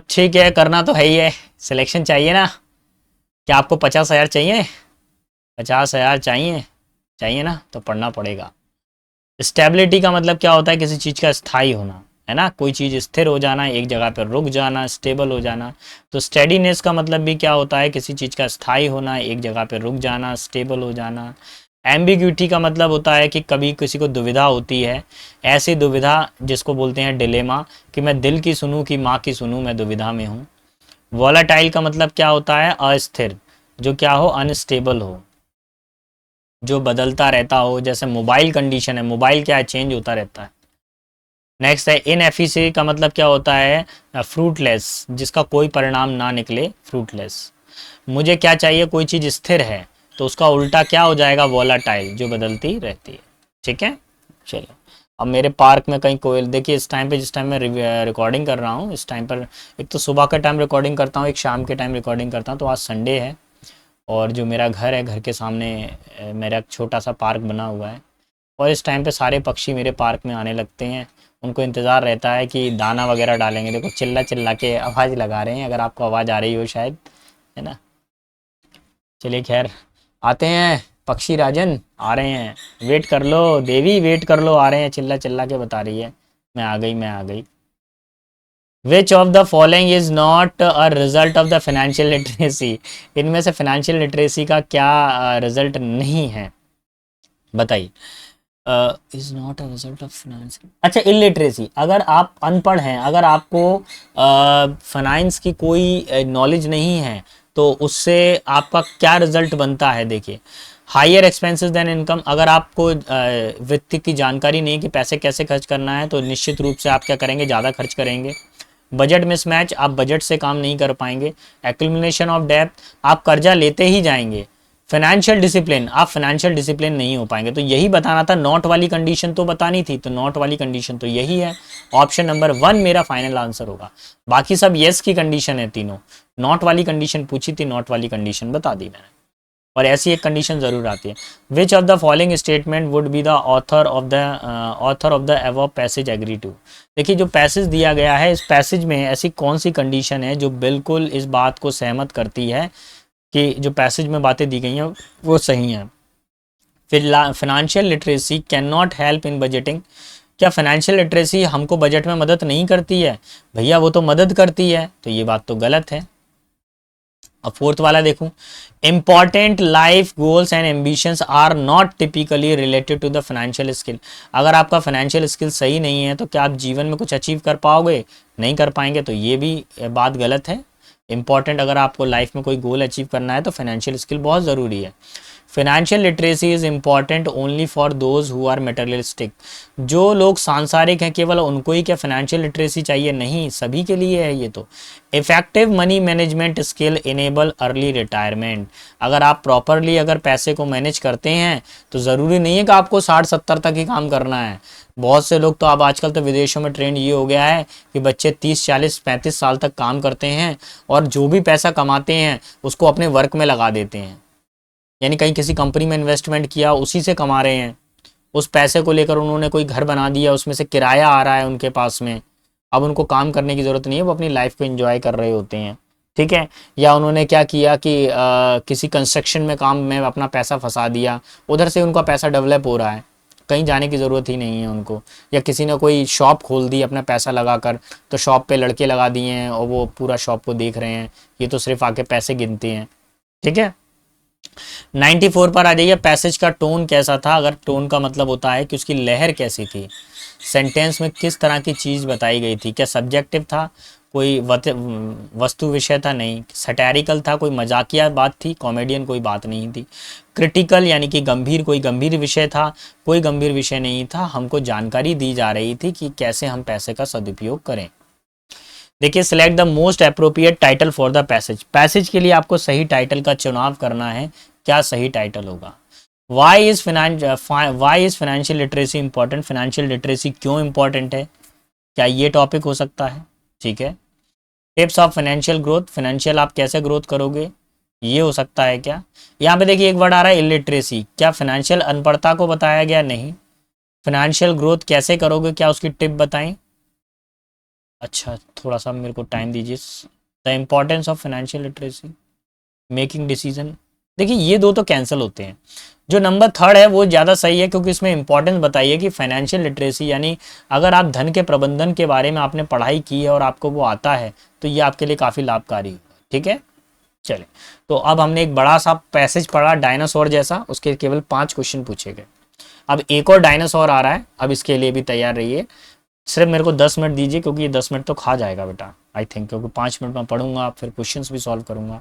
ठीक है, करना तो है ही है, सिलेक्शन चाहिए ना। क्या आपको 50,000 चाहिए, 50,000 चाहिए ना, तो पढ़ना पड़ेगा। स्टेबिलिटी का मतलब क्या होता है, किसी चीज़ का स्थायी होना, है ना, कोई चीज़ स्थिर हो जाना, एक जगह पर रुक जाना, स्टेबल हो जाना। तो स्टेडीनेस का मतलब भी क्या होता है, किसी चीज़ का स्थायी होना, एक जगह पर रुक जाना, स्टेबल हो जाना। एम्बिग्यूटी का मतलब होता है कि कभी किसी को दुविधा होती है, ऐसी दुविधा जिसको बोलते हैं डिलेमा, कि मैं दिल की सुनूं कि माँ की सुनूं, मैं दुविधा में हूँ। वॉलेटाइल का मतलब क्या होता है, अस्थिर, जो क्या हो, अनस्टेबल हो, जो बदलता रहता हो, जैसे मोबाइल कंडीशन है, मोबाइल क्या है, चेंज होता रहता है। नेक्स्ट है इनएफिशिएंसी का मतलब क्या होता है, फ्रूटलेस, जिसका कोई परिणाम ना निकले, फ्रूटलेस। मुझे क्या चाहिए, कोई चीज़ स्थिर है, तो उसका उल्टा क्या हो जाएगा, वोलाटाइल, जो बदलती रहती है। ठीक है, चलो। अब मेरे पार्क में कहीं कोयल, देखिए इस टाइम पे, जिस टाइम मैं रिकॉर्डिंग कर रहा हूँ, इस टाइम पर एक तो सुबह का टाइम रिकॉर्डिंग करता हूँ, एक शाम के टाइम रिकॉर्डिंग करता हूँ। तो आज संडे है और जो मेरा घर है, घर के सामने मेरा एक छोटा सा पार्क बना हुआ है और इस टाइम पे सारे पक्षी मेरे पार्क में आने लगते हैं। उनको इंतज़ार रहता है कि दाना वगैरह डालेंगे। देखो चिल्ला चिल्ला के आवाज़ लगा रहे हैं, अगर आपको आवाज़ आ रही हो शायद, है ना। चलिए खैर, आते हैं पक्षी राजन, आ रहे हैं, वेट कर लो देवी, वेट कर लो, आ रहे हैं, चिल्ला चिल्ला के बता रही है, मैं आ गई, मैं आ गई। विच of the following is not a result of the financial literacy, इनमें से फाइनेंशियल लिटरेसी का क्या रिजल्ट नहीं है, बताइए। Is not a result of financial, अच्छा इलिटरेसी, अगर आप अनपढ़ हैं, अगर आपको फाइनेंस की कोई नॉलेज नहीं है, तो उससे आपका क्या रिजल्ट बनता है, देखिए। हायर एक्सपेंसेस देन इनकम, अगर आपको वित्त की जानकारी नहीं कि पैसे कैसे खर्च करना है, तो निश्चित रूप से आप क्या करेंगे, ज़्यादा खर्च करेंगे। बजट मिसमैच, आप बजट से काम नहीं कर पाएंगे। एक्यूमुलेशन ऑफ डेब्ट, आप कर्जा लेते ही जाएंगे। फाइनेंशियल डिसिप्लिन, आप फाइनेंशियल डिसिप्लिन नहीं हो पाएंगे। तो यही बताना था, नॉट वाली कंडीशन तो बतानी थी, तो नॉट वाली कंडीशन तो यही है, ऑप्शन नंबर 1 मेरा फाइनल आंसर होगा। बाकी सब येस की कंडीशन है तीनों, नॉट वाली कंडीशन पूछी थी, नॉट वाली कंडीशन बता दी मैंने। और ऐसी एक कंडीशन जरूर आती है, which of the following statement would be the author of the above passage agree to. देखिए जो पैसेज दिया गया है, इस पैसेज में ऐसी कौन सी कंडीशन है जो बिल्कुल इस बात को सहमत करती है कि जो पैसेज में बातें दी गई हैं वो सही हैं। फिर financial literacy can not help in budgeting, क्या फाइनेंशियल लिटरेसी हमको बजट में मदद नहीं करती है, भैया वो तो मदद करती है, तो ये बात तो गलत है। अब फोर्थ वाला देखूं, important life goals and ambitions are not typically related to the financial skill, अगर आपका फाइनेंशियल स्किल सही नहीं है तो क्या आप जीवन में कुछ अचीव कर पाओगे, नहीं कर पाएंगे, तो ये भी बात गलत है। इंपॉर्टेंट, अगर आपको लाइफ में कोई गोल अचीव करना है तो फाइनेंशियल स्किल बहुत ज़रूरी है। Financial literacy is important only for those who are materialistic, जो लोग सांसारिक हैं केवल उनको ही क्या फाइनेंशियल लिटरेसी चाहिए, नहीं, सभी के लिए है ये तो। Effective money management skill enable early retirement, अगर आप प्रॉपरली अगर पैसे को मैनेज करते हैं तो ज़रूरी नहीं है कि आपको 60-70 तक ही काम करना है। बहुत से लोग तो अब आजकल तो विदेशों में ट्रेंड ये हो गया है कि बच्चे 30-40-35 साल तक काम करते हैं और जो भी पैसा कमाते हैं उसको अपने वर्क में लगा देते हैं, यानी कहीं किसी कंपनी में इन्वेस्टमेंट किया उसी से कमा रहे हैं। उस पैसे को लेकर उन्होंने कोई घर बना दिया, उसमें से किराया आ रहा है उनके पास में, अब उनको काम करने की ज़रूरत नहीं है, वो अपनी लाइफ को एंजॉय कर रहे होते हैं। ठीक है, या उन्होंने क्या किया कि किसी कंस्ट्रक्शन में काम में अपना पैसा फंसा दिया, उधर से उनका पैसा डेवलप हो रहा है, कहीं जाने की ज़रूरत ही नहीं है उनको। या किसी ने कोई शॉप खोल दी अपना पैसा लगाकर, तो शॉप पे लड़के लगा दिए हैं और वो पूरा शॉप को देख रहे हैं, ये तो सिर्फ आके पैसे गिनते हैं। ठीक है, 94 पर आ जाइए। पैसेज का टोन कैसा था, अगर टोन का मतलब होता है कि उसकी लहर कैसी थी, सेंटेंस में किस तरह की चीज़ बताई गई थी, क्या सब्जेक्टिव था, कोई वस्तु विषय था, नहीं, सटैरिकल था, कोई मजाकिया बात थी, कॉमेडियन कोई बात नहीं थी, क्रिटिकल यानी कि गंभीर, कोई गंभीर विषय था, कोई गंभीर विषय नहीं था, हमको जानकारी दी जा रही थी कि कैसे हम पैसे का सदुपयोग करें। देखिए, select the most appropriate title for the passage, passage के लिए आपको सही टाइटल का चुनाव करना है, क्या सही टाइटल होगा। Why is financial literacy important, financial literacy क्यों इंपॉर्टेंट है, क्या ये टॉपिक हो सकता है। ठीक है, tips of financial growth, financial आप कैसे ग्रोथ करोगे, ये हो सकता है क्या। यहाँ पे देखिए एक वर्ड आ रहा है इलिटरेसी, क्या फाइनेंशियल अनपढ़ता को बताया गया, नहीं। फाइनेंशियल ग्रोथ कैसे करोगे, क्या उसकी टिप बताएं। अच्छा थोड़ा सा मेरे को टाइम दीजिए। The importance of financial literacy, making decision, देखिए ये दो तो कैंसिल होते हैं, जो नंबर 3 है वो ज़्यादा सही है, क्योंकि इसमें इंपॉर्टेंस बताइए कि फाइनेंशियल लिटरेसी यानी अगर आप धन के प्रबंधन के बारे में आपने पढ़ाई की है और आपको वो आता है तो ये आपके लिए काफ़ी लाभकारी होगा। ठीक है, चले, तो अब हमने एक बड़ा सा पैसेज पढ़ा डायनासोर जैसा, उसके केवल 5 क्वेश्चन पूछे गए। अब एक और डायनासोर आ रहा है, अब इसके लिए भी तैयार रहिए। सिर्फ मेरे को 10 मिनट दीजिए, क्योंकि ये 10 मिनट तो खा जाएगा बेटा आई थिंक, क्योंकि 5 मिनट में पढ़ूंगा, फिर क्वेश्चंस भी सॉल्व करूंगा।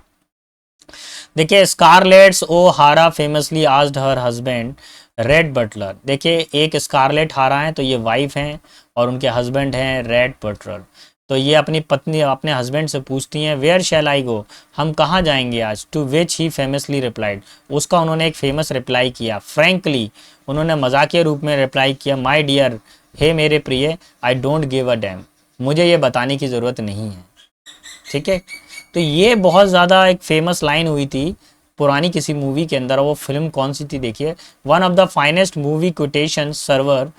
देखिए, Scarlett's O'Hara famously asked her husband Rhett Butler, देखिए एक स्कारलेट हारा है तो ये वाइफ हैं और उनके हस्बैंड हैं रेड बटलर। तो ये अपनी पत्नी अपने हस्बैंड से पूछती हैं वेयर शैल आई गो, हम कहाँ जाएंगे आज। To which he famously replied, उसका उन्होंने एक फेमस रिप्लाई किया। फ्रैंकली, उन्होंने मजाकिया रूप में रिप्लाई किया, माई डियर, हे मेरे प्रिय, I don't give a dam, मुझे ये बताने की ज़रूरत नहीं है। ठीक है, तो ये बहुत ज़्यादा एक फेमस लाइन हुई थी पुरानी किसी मूवी के अंदर। वो फिल्म कौन सी थी देखिए, one of the finest movie quotation server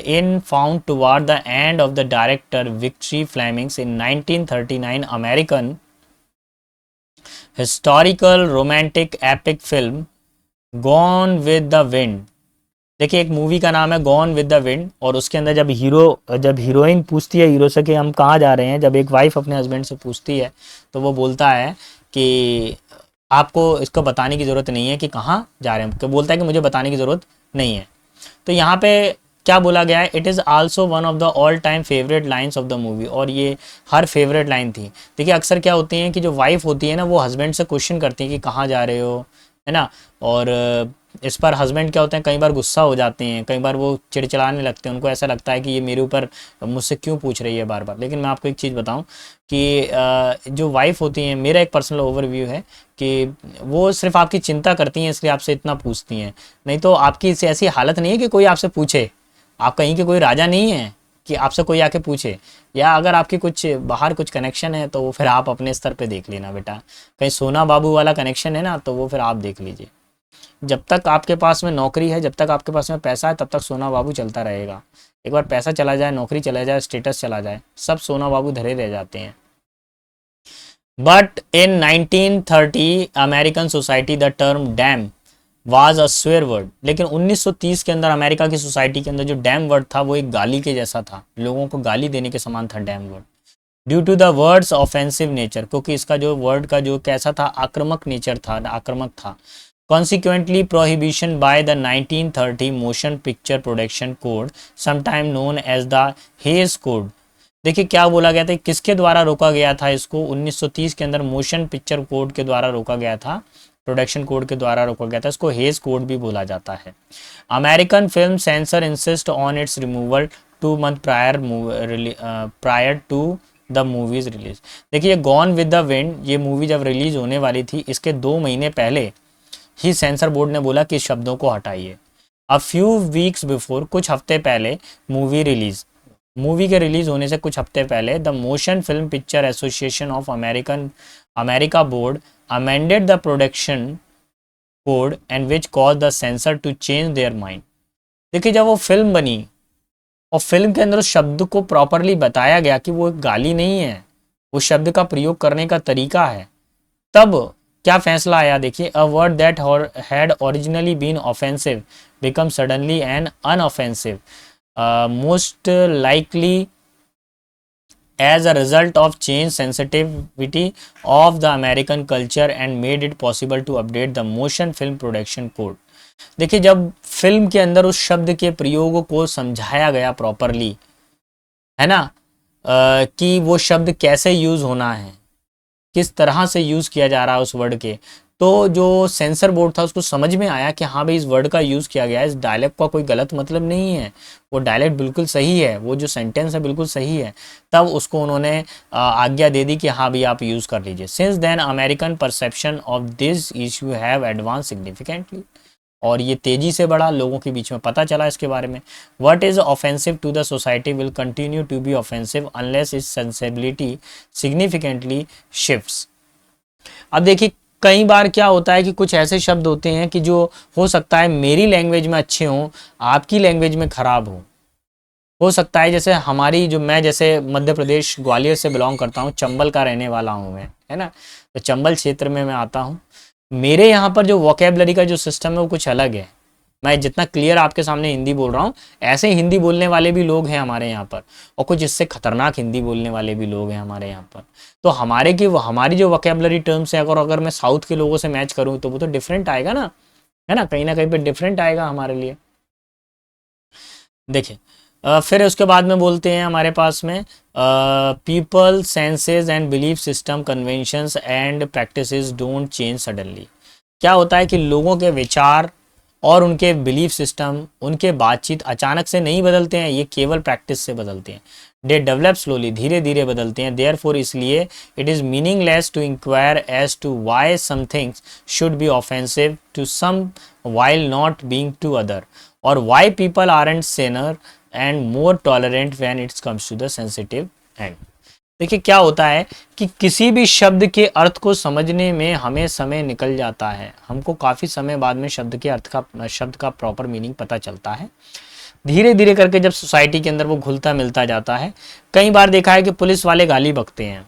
in found toward the end of the director Victory Fleming's in 1939 American historical romantic epic film Gone with the Wind। देखिए एक मूवी का नाम है गॉन विद द विंड, और उसके अंदर जब heroine पूछती है हीरो से कि हम कहाँ जा रहे हैं, जब एक वाइफ अपने हस्बैंड से पूछती है तो वो बोलता है कि आपको इसको बताने की ज़रूरत नहीं है कि कहाँ जा रहे हैं, तो बोलता है कि मुझे बताने की ज़रूरत नहीं है। तो यहाँ पे क्या बोला गया है, it is also one of the all time favourite lines of the movie, और ये हर फेवरेट लाइन थी। देखिए अक्सर क्या होती है कि जो वाइफ होती है ना वो हस्बैंड से क्वेश्चन करती है कि कहाँ जा रहे हो, है ना, और इस पर हस्बैंड क्या होते हैं, कई बार गुस्सा हो जाते हैं, कई बार वो चिड़चिड़ाने लगते हैं, उनको ऐसा लगता है कि ये मेरे ऊपर मुझसे क्यों पूछ रही है बार बार। लेकिन मैं आपको एक चीज़ बताऊं कि जो वाइफ होती हैं, मेरा एक पर्सनल ओवरव्यू है कि वो सिर्फ आपकी चिंता करती हैं इसलिए आपसे इतना पूछती हैं, नहीं तो आपकी ऐसी हालत नहीं है कि कोई आपसे पूछे। आप कहीं के कोई राजा नहीं है कि आपसे कोई आके पूछे, या अगर आपकी कुछ बाहर कुछ कनेक्शन है तो वो फिर आप अपने स्तर पे देख लेना बेटा, कहीं सोना बाबू वाला कनेक्शन है ना तो वो फिर आप देख लीजिए। जब तक आपके पास में नौकरी है, जब तक आपके पास में पैसा है, तब तक सोना बाबू चलता रहेगा। एक बार पैसा चला जाए, नौकरी चला जाए, स्टेटस चला जाए, सब सोना बाबू धरे रह जाते हैं। But in 1930 American society the term dam was a swear word. लेकिन 1930 के अंदर अमेरिका की सोसाइटी के अंदर जो डैम वर्ड था वो एक गाली के जैसा था, लोगों को गाली देने के समान था damn word. Due to the word's offensive nature, क्योंकि इसका जो वर्ड का जो कैसा था, आक्रामक नेचर था, आक्रामक था। Consequently, prohibition by the 1930 Motion Picture Production Code, sometime known as the Hays Code। देखिए क्या बोला गया था, किसके द्वारा रोका गया था इसको, 1930 के अंदर मोशन पिक्चर कोड के द्वारा रोका गया था, प्रोडक्शन कोड के द्वारा रोका गया था। इसको हेज कोड भी बोला जाता है। American film censor insist on its removal 2 months prior to the movie's release. देखिए गॉन विद द विंड ये मूवी जब रिलीज होने वाली थी, इसके 2 महीने पहले ही सेंसर बोर्ड ने बोला कि शब्दों को हटाइए। अ फ्यू वीक्स बिफोर, कुछ हफ्ते पहले मूवी के रिलीज होने से कुछ हफ्ते पहले the motion film picture association of America board amended the production code and which cause the censor to change their mind. देखिए जब वो फिल्म बनी और फिल्म के अंदर उस शब्द को प्रॉपरली बताया गया कि वो एक गाली नहीं है, उस शब्द का प्रयोग करने का तरीका है, तब क्या फैसला आया देखिए, a word that had originally been offensive become suddenly an unoffensive most likely as a result of change sensitivity of the American culture and made it possible to update the motion film production code। देखिए जब film के अंदर उस शब्द के प्रयोग को समझाया गया प्रॉपरली, है ना, कि वो शब्द कैसे यूज होना है, किस तरह से यूज़ किया जा रहा है उस वर्ड के, तो जो सेंसर बोर्ड था उसको समझ में आया कि हाँ भाई इस वर्ड का यूज़ किया गया है, इस डायलेक्ट का कोई गलत मतलब नहीं है, वो डायलेक्ट बिल्कुल सही है, वो जो सेंटेंस है बिल्कुल सही है। तब उसको उन्होंने आज्ञा दे दी कि हाँ भाई आप यूज़ कर लीजिए। Since then American perception of this issue have advance significantly, और ये तेजी से बढ़ा, लोगों के बीच में पता चला इसके बारे में। What is offensive to the society will continue to be offensive unless its sensibility significantly shifts. अब देखिए कई बार क्या होता है कि कुछ ऐसे शब्द होते हैं कि जो हो सकता है मेरी लैंग्वेज में अच्छे हों, आपकी लैंग्वेज में खराब हो सकता है। जैसे हमारी जो मैं जैसे मध्य प्रदेश ग्वालियर से बिलोंग करता हूँ, चंबल का रहने वाला हूँ मैं, है ना, तो चंबल क्षेत्र में मैं आता हूँ। मेरे यहाँ पर जो वोकेबलरी का जो सिस्टम है वो कुछ अलग है। मैं जितना क्लियर आपके सामने हिंदी बोल रहा हूँ, ऐसे हिंदी बोलने वाले भी लोग हैं हमारे यहाँ पर, और कुछ इससे खतरनाक हिंदी बोलने वाले भी लोग हैं हमारे यहाँ पर। तो हमारी जो वोकेबलरी टर्म्स है, अगर मैं साउथ के लोगों से मैच करूँ तो वो तो डिफरेंट आएगा ना, है ना कहीं पे डिफरेंट आएगा हमारे लिए। देखिए फिर उसके बाद में बोलते हैं हमारे पास में people senses and belief system conventions and practices don't change suddenly. क्या होता है कि लोगों के विचार और उनके बिलीफ सिस्टम, उनके बातचीत अचानक से नहीं बदलते हैं, ये केवल प्रैक्टिस से बदलते हैं। दे डेवलप स्लोली, धीरे धीरे बदलते हैं। देयर फोर, इसलिए it is meaningless to inquire as to why some things should be offensive to some while not being to other, और why people are and sinner and more tolerant when it's comes to the sensitive and. देखिए क्या होता है कि किसी भी शब्द के अर्थ को समझने में हमें समय निकल जाता है, हमको काफ़ी समय बाद में शब्द का प्रॉपर मीनिंग पता चलता है। धीरे धीरे करके जब सोसाइटी के अंदर वो घुलता मिलता जाता है, कई बार देखा है कि पुलिस वाले गाली बकते हैं,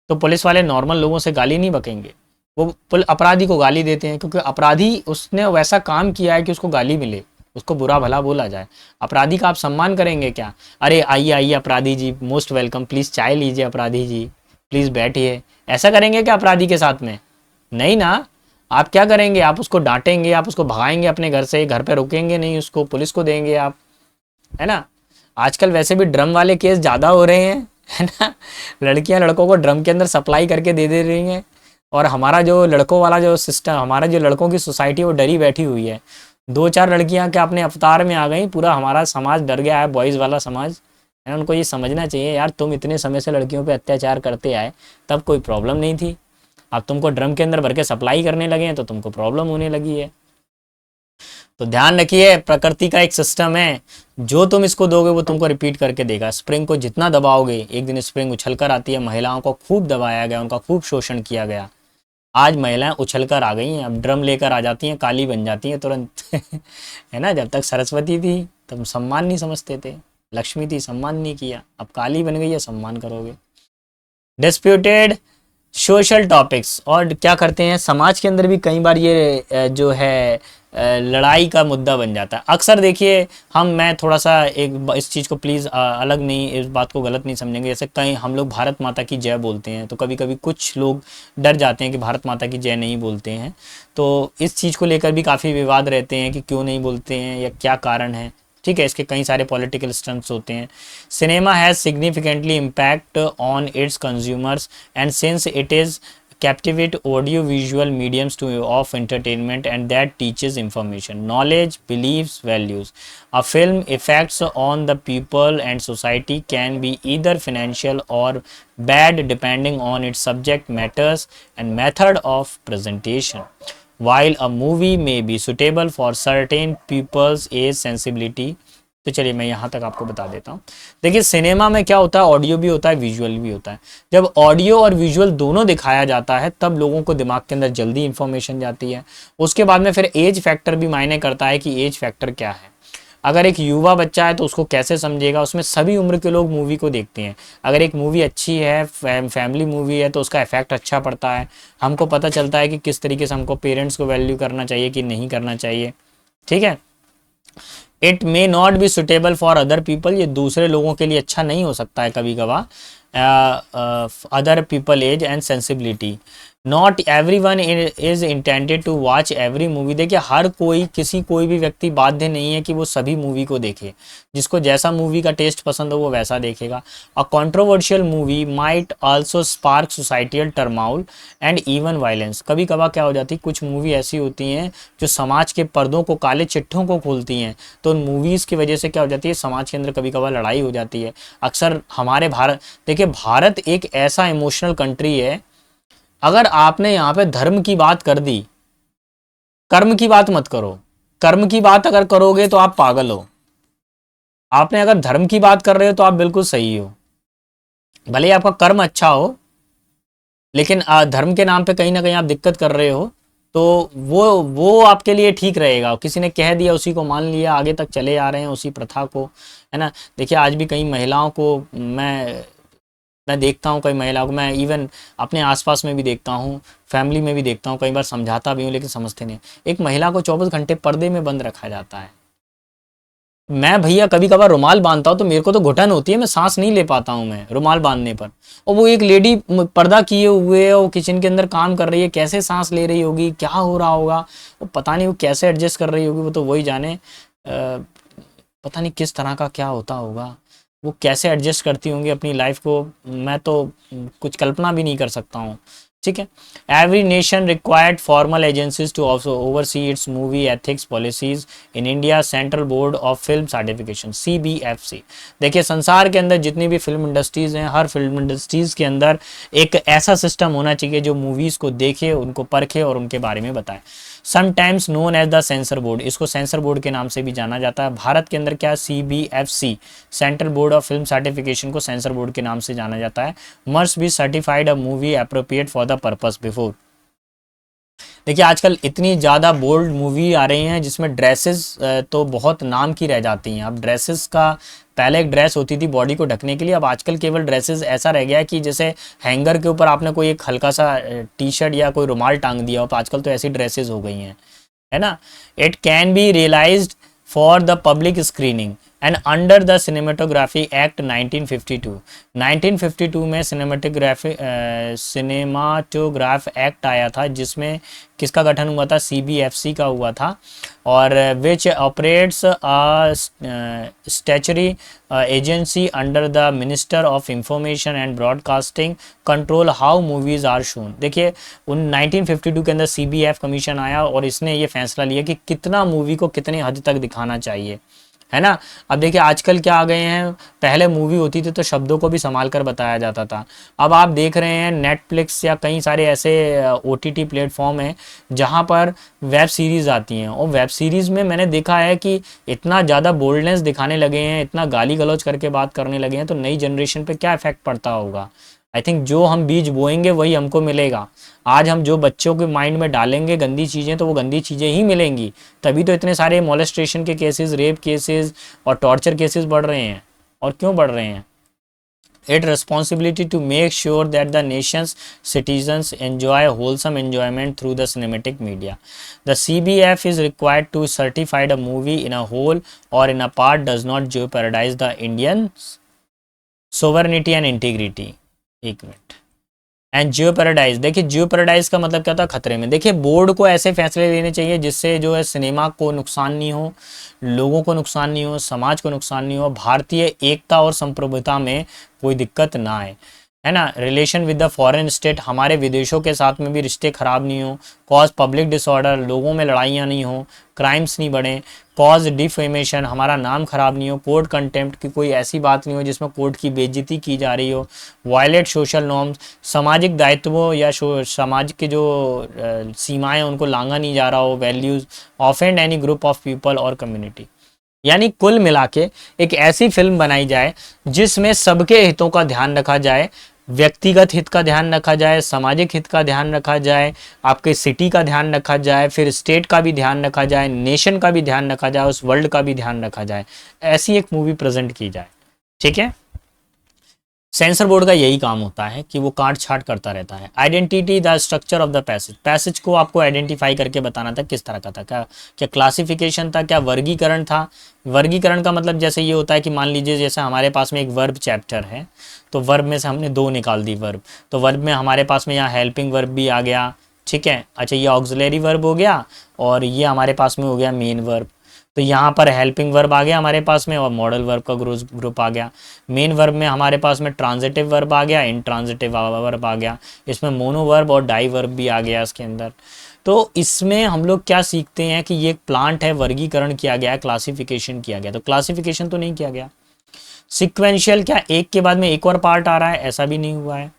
तो पुलिस वाले नॉर्मल लोगों से गाली नहीं बकेंगे, वो अपराधी को गाली देते हैं, क्योंकि अपराधी उसने वैसा काम किया है कि उसको गाली मिले, उसको बुरा भला बोला जाए। अपराधी का आप सम्मान करेंगे क्या? अरे आइए आइए अपराधी जी, मोस्ट वेलकम, प्लीज़ चाय लीजिए अपराधी जी, प्लीज़ बैठिए, ऐसा करेंगे क्या अपराधी के साथ में? नहीं ना। आप क्या करेंगे? आप उसको डांटेंगे, आप उसको भगाएंगे अपने घर से, घर पे रुकेंगे नहीं उसको, पुलिस को देंगे आप, है ना। आजकल वैसे भी ड्रम वाले केस ज़्यादा हो रहे हैं, है ना। लड़कियां लड़कों को ड्रम के अंदर सप्लाई करके दे रही हैं, और हमारा जो लड़कों वाला जो सिस्टम, हमारा जो लड़कों की सोसाइटी वो डरी बैठी हुई है। 2-4 लड़कियां क्या अपने अवतार में आ गई, पूरा हमारा समाज डर गया है, बॉयज़ वाला समाज, है ना। उनको ये समझना चाहिए यार, तुम इतने समय से लड़कियों पे अत्याचार करते आए, तब कोई प्रॉब्लम नहीं थी, अब तुमको ड्रम के अंदर भर के सप्लाई करने लगे हैं तो तुमको प्रॉब्लम होने लगी है। तो ध्यान रखिए, प्रकृति का एक सिस्टम है, जो तुम इसको दोगे वो तुमको रिपीट करके देगा। स्प्रिंग को जितना दबाओगे, एक दिन स्प्रिंग उछल कर आती है। महिलाओं को खूब दबाया गया, उनका खूब शोषण किया गया, आज महिलाएं उछल कर आ गई हैं, अब ड्रम लेकर आ जाती हैं, काली बन जाती हैं तुरंत है ना। जब तक सरस्वती थी तब सम्मान नहीं समझते थे, लक्ष्मी थी सम्मान नहीं किया, अब काली बन गई है सम्मान करोगे। डिस्प्यूटेड सोशल टॉपिक्स, और क्या करते हैं समाज के अंदर भी कई बार ये जो है लड़ाई का मुद्दा बन जाता है। अक्सर देखिए मैं थोड़ा सा इस चीज़ को प्लीज़ अलग नहीं, इस बात को गलत नहीं समझेंगे। जैसे कहीं हम लोग भारत माता की जय बोलते हैं, तो कभी कभी कुछ लोग डर जाते हैं कि भारत माता की जय नहीं बोलते हैं, तो इस चीज़ को लेकर भी काफ़ी विवाद रहते हैं कि क्यों नहीं बोलते हैं या क्या कारण है। ठीक है, इसके कई सारे पॉलिटिकल स्टंट्स होते हैं। Cinema has significantly impact on it's consumers and since it is captivate audio visual mediums to of entertainment and that teaches information, knowledge, beliefs, values. A film effects on the people and society can be either financial or bad depending on its subject matters and method of presentation. While a movie may be suitable for certain people's age sensibility, तो चलिए मैं यहाँ तक आपको बता देता हूँ। देखिए सिनेमा में क्या होता है, ऑडियो भी होता है, विजुअल भी होता है। जब ऑडियो और विजुअल दोनों दिखाया जाता है तब लोगों को दिमाग के अंदर जल्दी इंफॉर्मेशन जाती है। उसके बाद में फिर एज फैक्टर भी मायने करता है कि एज फैक्टर क्या है। अगर एक युवा बच्चा है तो उसको कैसे समझेगा, उसमें सभी उम्र के लोग मूवी को देखते हैं। अगर एक मूवी अच्छी है, फैमिली मूवी है, तो उसका इफेक्ट अच्छा पड़ता है, हमको पता चलता है कि किस तरीके से हमको पेरेंट्स को वैल्यू करना चाहिए कि नहीं करना चाहिए। ठीक है, it may not be suitable for other people, ये दूसरे लोगों के लिए अच्छा नहीं हो सकता है कभी कभार। Other people age and sensibility, not every one is intended to watch every movie. देखिए हर कोई भी व्यक्ति बाध्य नहीं है कि वो सभी मूवी को देखे, जिसको जैसा मूवी का टेस्ट पसंद हो वो वैसा देखेगा। A controversial movie might also spark societal turmoil and even violence. कभी कभार क्या हो जाती है, कुछ मूवी ऐसी होती हैं जो समाज के पर्दों को, काले चिट्ठों को खोलती हैं, तो उन मूवीज़ की वजह से क्या हो जाती है, समाज के अंदर कभी कभार लड़ाई हो जाती है। अक्सर हमारे भारत, देखिए भारत एक ऐसा इमोशनल कंट्री है, अगर आपने यहाँ पे धर्म की बात कर दी, कर्म की बात मत करो। कर्म की बात अगर करोगे तो आप पागल हो। आपने अगर धर्म की बात कर रहे हो तो आप बिल्कुल सही हो, भले ही आपका कर्म अच्छा हो, लेकिन धर्म के नाम पे कहीं ना कहीं आप दिक्कत कर रहे हो, तो वो आपके लिए ठीक रहेगा। किसी ने कह दिया उसी को मान लिया, आगे तक चले आ रहे हैं उसी प्रथा को, है ना। देखिए आज भी कई महिलाओं को मैं देखता हूँ, कई महिलाओं को मैं इवन अपने आसपास में भी देखता हूँ, फैमिली में भी देखता हूँ, कई बार समझाता भी हूँ लेकिन समझते नहीं। एक महिला को 24 घंटे पर्दे में बंद रखा जाता है। मैं भैया कभी कभार रुमाल बांधता हूँ तो मेरे को तो घुटन होती है, मैं सांस नहीं ले पाता हूँ मैं रुमाल बांधने पर, और वो एक लेडी पर्दा किए हुए है, वो किचन के अंदर काम कर रही है, कैसे सांस ले रही होगी, क्या हो रहा होगा, वो पता नहीं वो कैसे एडजस्ट कर रही होगी, वो तो वही जाने। पता नहीं किस तरह का क्या होता होगा, वो कैसे एडजस्ट करती होंगी अपनी लाइफ को, मैं तो कुछ कल्पना भी नहीं कर सकता हूँ। ठीक है। Every nation required formal agencies to oversee its movie ethics policies. In India central board of film certification CBFC। देखिए संसार के अंदर जितनी भी फिल्म इंडस्ट्रीज हैं, हर फिल्म इंडस्ट्रीज के अंदर एक ऐसा सिस्टम होना चाहिए जो मूवीज को देखे, उनको परखे और उनके बारे में बताए। Sometimes known as the censor board, इसको सेंसर बोर्ड के नाम से भी जाना जाता है। भारत के अंदर क्या CBFC central board of film certification को सेंसर बोर्ड के नाम से जाना जाता है। Must be certified a movie appropriate for the purpose before. देखिए आजकल इतनी ज़्यादा बोल्ड मूवी आ रही हैं जिसमें ड्रेसेस तो बहुत नाम की रह जाती हैं। अब ड्रेसेस का पहले एक ड्रेस होती थी बॉडी को ढकने के लिए, अब आजकल केवल ड्रेसेस ऐसा रह गया है कि जैसे हैंगर के ऊपर आपने कोई एक हल्का सा T-शर्ट या कोई रुमाल टांग दिया हो, तो आजकल तो ऐसी ड्रेसेस हो गई हैं, है ना। It can be realised for the public screening and under the cinematography act 1952। 1952 में सिनेमाटोग्राफ एक्ट आया था, जिसमें किसका गठन हुआ था, CBFC का हुआ था। और which operates statutory agency under the minister of information and broadcasting control how movies are shown. देखिए उन 1952 के अंदर CBF कमीशन आया और इसने ये फैसला लिया कि कितना मूवी को कितनी हद तक दिखाना चाहिए, है ना। अब देखिए आजकल क्या आ गए हैं, पहले मूवी होती थी तो शब्दों को भी संभाल कर बताया जाता था। अब आप देख रहे हैं नेटफ्लिक्स या कई सारे ऐसे OTT प्लेटफॉर्म हैं जहां पर वेब सीरीज़ आती हैं, और वेब सीरीज़ में मैंने देखा है कि इतना ज़्यादा बोल्डनेस दिखाने लगे हैं, इतना गाली गलौज करके बात करने लगे हैं, तो नई जनरेशन पे क्या इफेक्ट पड़ता होगा। आई थिंक जो हम बीज बोएंगे वही हमको मिलेगा। आज हम जो बच्चों के माइंड में डालेंगे गंदी चीज़ें, तो वो गंदी चीज़ें ही मिलेंगी। तभी तो इतने सारे मोलेस्टेशन के केसेस, रेप केसेस और टॉर्चर केसेस बढ़ रहे हैं। और क्यों बढ़ रहे हैं? It responsibility to make sure that the nation's citizens enjoy wholesome enjoyment through the cinematic media. The CBF is required to certify a movie in a whole or in a part does not jeopardize the Indian sovereignty and integrity। एक minute. And Jio paradise, देखिए जियो paradise का मतलब क्या था, खतरे में। देखिए board को ऐसे फैसले लेने चाहिए जिससे जो है सिनेमा को नुकसान नहीं हो, लोगों को नुकसान नहीं हो, समाज को नुकसान नहीं हो, भारतीय एकता और संप्रभुता में कोई दिक्कत ना आए, है ना। Relation with the foreign state, हमारे विदेशों के साथ में भी रिश्ते खराब नहीं हो। कॉज पब्लिक डिसऑर्डर, लोगों में लड़ाइयाँ नहीं हो, क्राइम्स नहीं बढ़े। कॉज डिफेमेशन, हमारा नाम खराब नहीं हो। कोर्ट कंटेम्प्ट की कोई ऐसी बात नहीं हो जिसमें कोर्ट की बेइज्जती की जा रही हो। वायलेट सोशल नॉर्म्स, सामाजिक दायित्वों या समाज के जो सीमाएं उनको लांघा नहीं जा रहा हो। Values, offend any group of people और कम्युनिटी। यानी कुल मिला के एक ऐसी फिल्म बनाई जाए जिसमें सबके हितों का ध्यान रखा जाए, व्यक्तिगत हित का ध्यान रखा जाए, सामाजिक हित का ध्यान रखा जाए, आपके सिटी का ध्यान रखा जाए, फिर स्टेट का भी ध्यान रखा जाए, नेशन का भी ध्यान रखा जाए, उस वर्ल्ड का भी ध्यान रखा जाए। ऐसी एक मूवी प्रेजेंट की जाए, ठीक है। सेंसर बोर्ड का यही काम होता है कि वो काट छाट करता रहता है। Identity the structure of the passage, passage को आपको आइडेंटिफाई करके बताना था किस तरह का था, क्या क्या क्लासिफिकेशन था, क्या वर्गीकरण था। वर्गीकरण का मतलब जैसे ये होता है कि मान लीजिए जैसे हमारे पास में एक वर्ब चैप्टर है, तो वर्ब में से हमने 2 निकाल दी वर्ब, तो वर्ब में हमारे पास में यहाँ हेल्पिंग वर्ब भी आ गया, ठीक है। अच्छा ये ऑक्सिलरी वर्ब हो गया और ये हमारे पास में हो गया मेन वर्ब। तो यहाँ पर हेल्पिंग वर्ब आ गया हमारे पास में और मॉडल वर्ब का ग्रुप आ गया। मेन वर्ब में हमारे पास में ट्रांजिटिव वर्ब आ गया, इंट्रांजिटिव वर्ब आ गया, इसमें मोनो वर्ब और डाई वर्ब भी आ गया इसके अंदर। तो इसमें हम लोग क्या सीखते हैं कि ये एक प्लांट है, वर्गीकरण किया गया है, क्लासिफिकेशन किया गया। तो क्लासिफिकेशन तो नहीं किया गया। सिक्वेंशियल, क्या एक के बाद में एक और पार्ट आ रहा है, ऐसा भी नहीं हुआ है।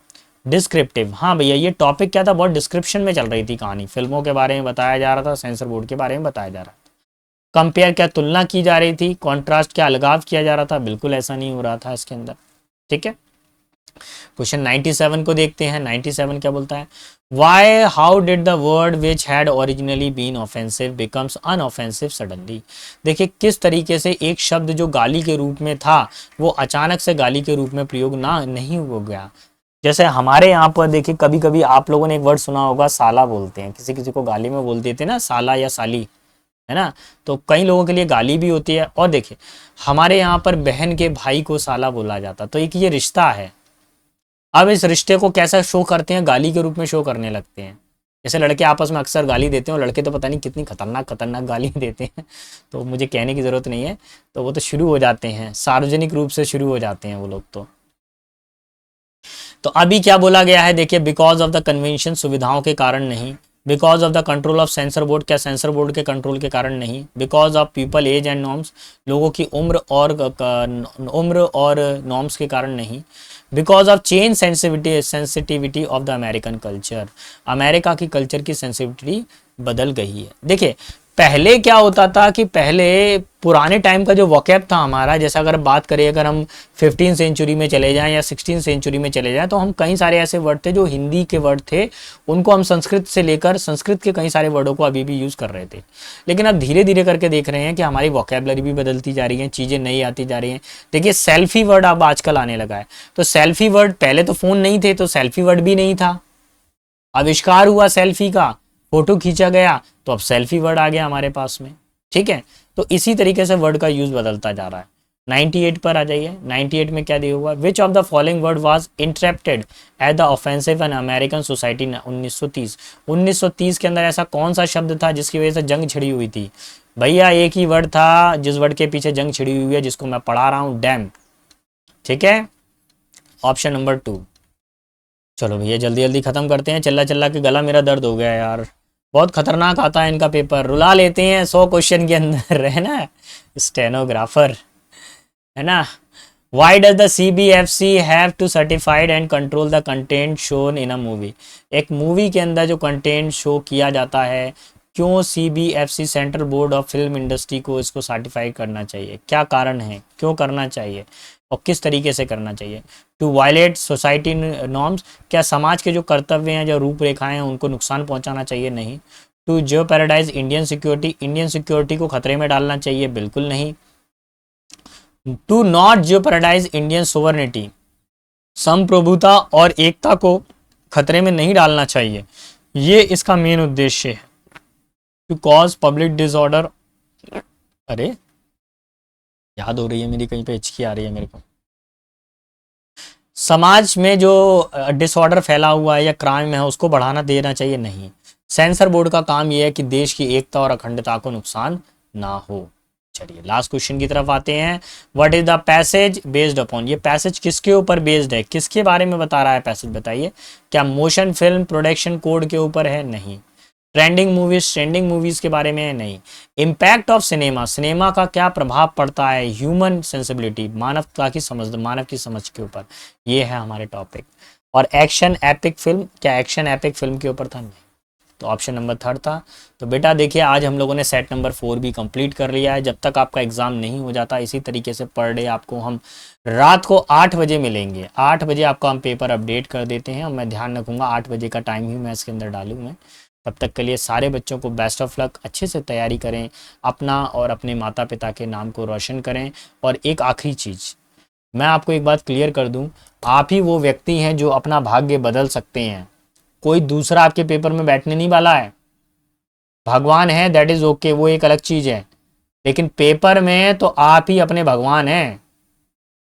डिस्क्रिप्टिव, हाँ भैया ये टॉपिक क्या था, बहुत डिस्क्रिप्शन में चल रही थी कहानी, फिल्मों के बारे में बताया जा रहा था, सेंसर बोर्ड के बारे में बताया जा रहा था। कंपेयर, क्या तुलना की जा रही थी। कॉन्ट्रास्ट, क्या अलगाव किया जा रहा था, बिल्कुल ऐसा नहीं हो रहा था इसके अंदर, ठीक है। क्वेश्चन 97 को देखते हैं। 97 क्या बोलता है, why how did the word which had originally been offensive becomes unoffensive suddenly. देखिए किस तरीके से एक शब्द जो गाली के रूप में था वो अचानक से गाली के रूप में प्रयोग नहीं हो गया। जैसे हमारे यहाँ पर देखिए कभी कभी आप लोगों ने एक वर्ड सुना होगा, साला बोलते हैं, किसी किसी को गाली में बोल देते हैं ना, साला या साली, है ना। तो कई लोगों के लिए गाली भी होती है। और देखिए हमारे यहाँ पर बहन के भाई को साला बोला जाता, तो एक ये रिश्ता है। अब इस रिश्ते को कैसा शो करते हैं, गाली के रूप में शो करने लगते हैं। जैसे लड़के आपस में अक्सर गाली देते हैं और लड़के तो पता नहीं कितनी खतरनाक गाली देते हैं, तो मुझे कहने की ज़रूरत नहीं है। तो वो तो शुरू हो जाते हैं, सार्वजनिक रूप से शुरू हो जाते हैं वो लोग। तो तो अभी क्या बोला गया है, देखिए, बिकॉज ऑफ द कन्वेंशन, सुविधाओं के कारण नहीं, because of the control of censor board, क्या सेंसर बोर्ड के कंट्रोल के कारण नहीं, because of people age and norms, लोगों की उम्र और नॉर्म्स के कारण नहीं, because of change sensitivity of the American culture, America की कल्चर की सेंसिटिविटी बदल गई है। देखिए, पहले क्या होता था कि पहले पुराने टाइम का जो वोकैब था हमारा, जैसा अगर बात करें, अगर हम 15 सेंचुरी में चले जाएं या 16 सेंचुरी में चले जाएं, तो हम कई सारे ऐसे वर्ड थे जो हिंदी के वर्ड थे, उनको हम संस्कृत से लेकर संस्कृत के कई सारे वर्डों को अभी भी यूज़ कर रहे थे। लेकिन अब धीरे धीरे करके देख रहे हैं कि हमारी वोकैबलरी भी बदलती जा रही है, चीज़ें नई आती जा रही हैं। देखिए, सेल्फी वर्ड अब आजकल आने लगा है, तो सेल्फी वर्ड, पहले तो फ़ोन नहीं थे तो सेल्फी वर्ड भी नहीं था, आविष्कार हुआ सेल्फी का, फोटो खींचा गया तो अब सेल्फी वर्ड आ गया हमारे पास में, ठीक है। तो इसी तरीके से वर्ड का यूज बदलता जा रहा है। 98 पर आ जाइए। 98 में क्या दिया हुआ, which of the following word was interrupted as the offensive an American society 1930। 1930 के अंदर ऐसा कौन सा शब्द था जिसकी वजह से जंग छिड़ी हुई थी? भैया एक ही वर्ड था जिस वर्ड के पीछे जंग छिड़ी हुई है, जिसको मैं पढ़ा रहा हूं, डैम, ठीक है। Option number 2। चलो भैया जल्दी जल्दी खत्म करते हैं, चल्ला चल्ला के गला मेरा दर्द हो गया यार, बहुत खतरनाक आता है इनका पेपर, रुला लेते हैं 100 क्वेश्चन के अंदर, है ना, स्टेनोग्राफर, है ना। Why does the CBFC have to certified and control the content shown in a movie? एक मूवी के अंदर जो कंटेंट शो किया जाता है, क्यों CBFC central board of film industry को इसको सर्टिफाई करना चाहिए? क्या कारण है, क्यों करना चाहिए और किस तरीके से करना चाहिए? टू वायलेट सोसाइटी नॉर्म्स, क्या समाज के जो कर्तव्य हैं, जो रूपरेखाएं हैं, उनको नुकसान पहुंचाना चाहिए? नहीं। To jeopardise Indian security, Indian security को खतरे में डालना चाहिए? बिल्कुल नहीं। To not jeopardise Indian sovereignty, संप्रभुता और एकता को खतरे में नहीं डालना चाहिए, ये इसका मेन उद्देश्य है। टू कॉज पब्लिक डिसऑर्डर, अरे याद हो रही है मेरी, कहीं पे हिचकी आ रही है मेरे को, समाज में जो डिसऑर्डर फैला हुआ है या क्राइम है उसको बढ़ाना देना चाहिए? नहीं। सेंसर बोर्ड का काम यह है कि देश की एकता और अखंडता को नुकसान ना हो। चलिए लास्ट क्वेश्चन की तरफ आते हैं। What is the passage based upon, ये पैसेज किसके ऊपर बेस्ड है, किसके बारे में बता रहा है पैसेज, बताइए। क्या मोशन फिल्म प्रोडक्शन कोड के ऊपर है? नहीं। ट्रेंडिंग मूवीज के बारे में है? नहीं। इम्पैक्ट ऑफ सिनेमा, सिनेमा का क्या प्रभाव पड़ता है, ह्यूमन सेंसिबिलिटी, मानवता की समझ, मानव की समझ के ऊपर, ये है हमारे टॉपिक। और एक्शन एपिक फिल्म, क्या एक्शन एपिक फिल्म के ऊपर था? नहीं। तो ऑप्शन नंबर 3 था। तो बेटा देखिए, आज हम लोगों ने सेट नंबर 4 भी कंप्लीट कर लिया है। जब तक आपका एग्जाम नहीं हो जाता, इसी तरीके से पर डे आपको हम रात को 8 बजे मिलेंगे। 8 बजे आपका हम पेपर अपडेट कर देते हैं और मैं ध्यान रखूंगा 8 बजे का टाइम ही मैं इसके अंदर डालूँ मैं। तब तक के लिए सारे बच्चों को बेस्ट ऑफ लक, अच्छे से तैयारी करें, अपना और अपने माता पिता के नाम को रोशन करें। और एक आखिरी चीज़ मैं आपको एक बात क्लियर कर दूं, आप ही वो व्यक्ति हैं जो अपना भाग्य बदल सकते हैं। कोई दूसरा आपके पेपर में बैठने नहीं वाला है। भगवान है, दैट इज ओके, वो एक अलग चीज है, लेकिन पेपर में तो आप ही अपने भगवान हैं।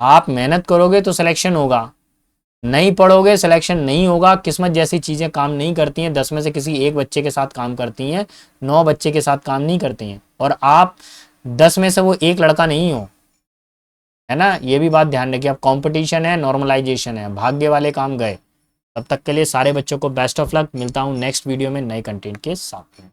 आप मेहनत करोगे तो सिलेक्शन होगा, नहीं पढ़ोगे सिलेक्शन नहीं होगा। किस्मत जैसी चीजें काम नहीं करती हैं। 10 में से किसी एक बच्चे के साथ काम करती हैं, 9 बच्चे के साथ काम नहीं करती हैं। और आप 10 में से वो एक लड़का नहीं हो, है ना, ये भी बात ध्यान रखिए। अब कंपटीशन है, नॉर्मलाइजेशन है, भाग्य वाले काम गए। तब तक के लिए सारे बच्चों को बेस्ट ऑफ लक। मिलता हूँ नेक्स्ट वीडियो में नए कंटेंट के साथ में।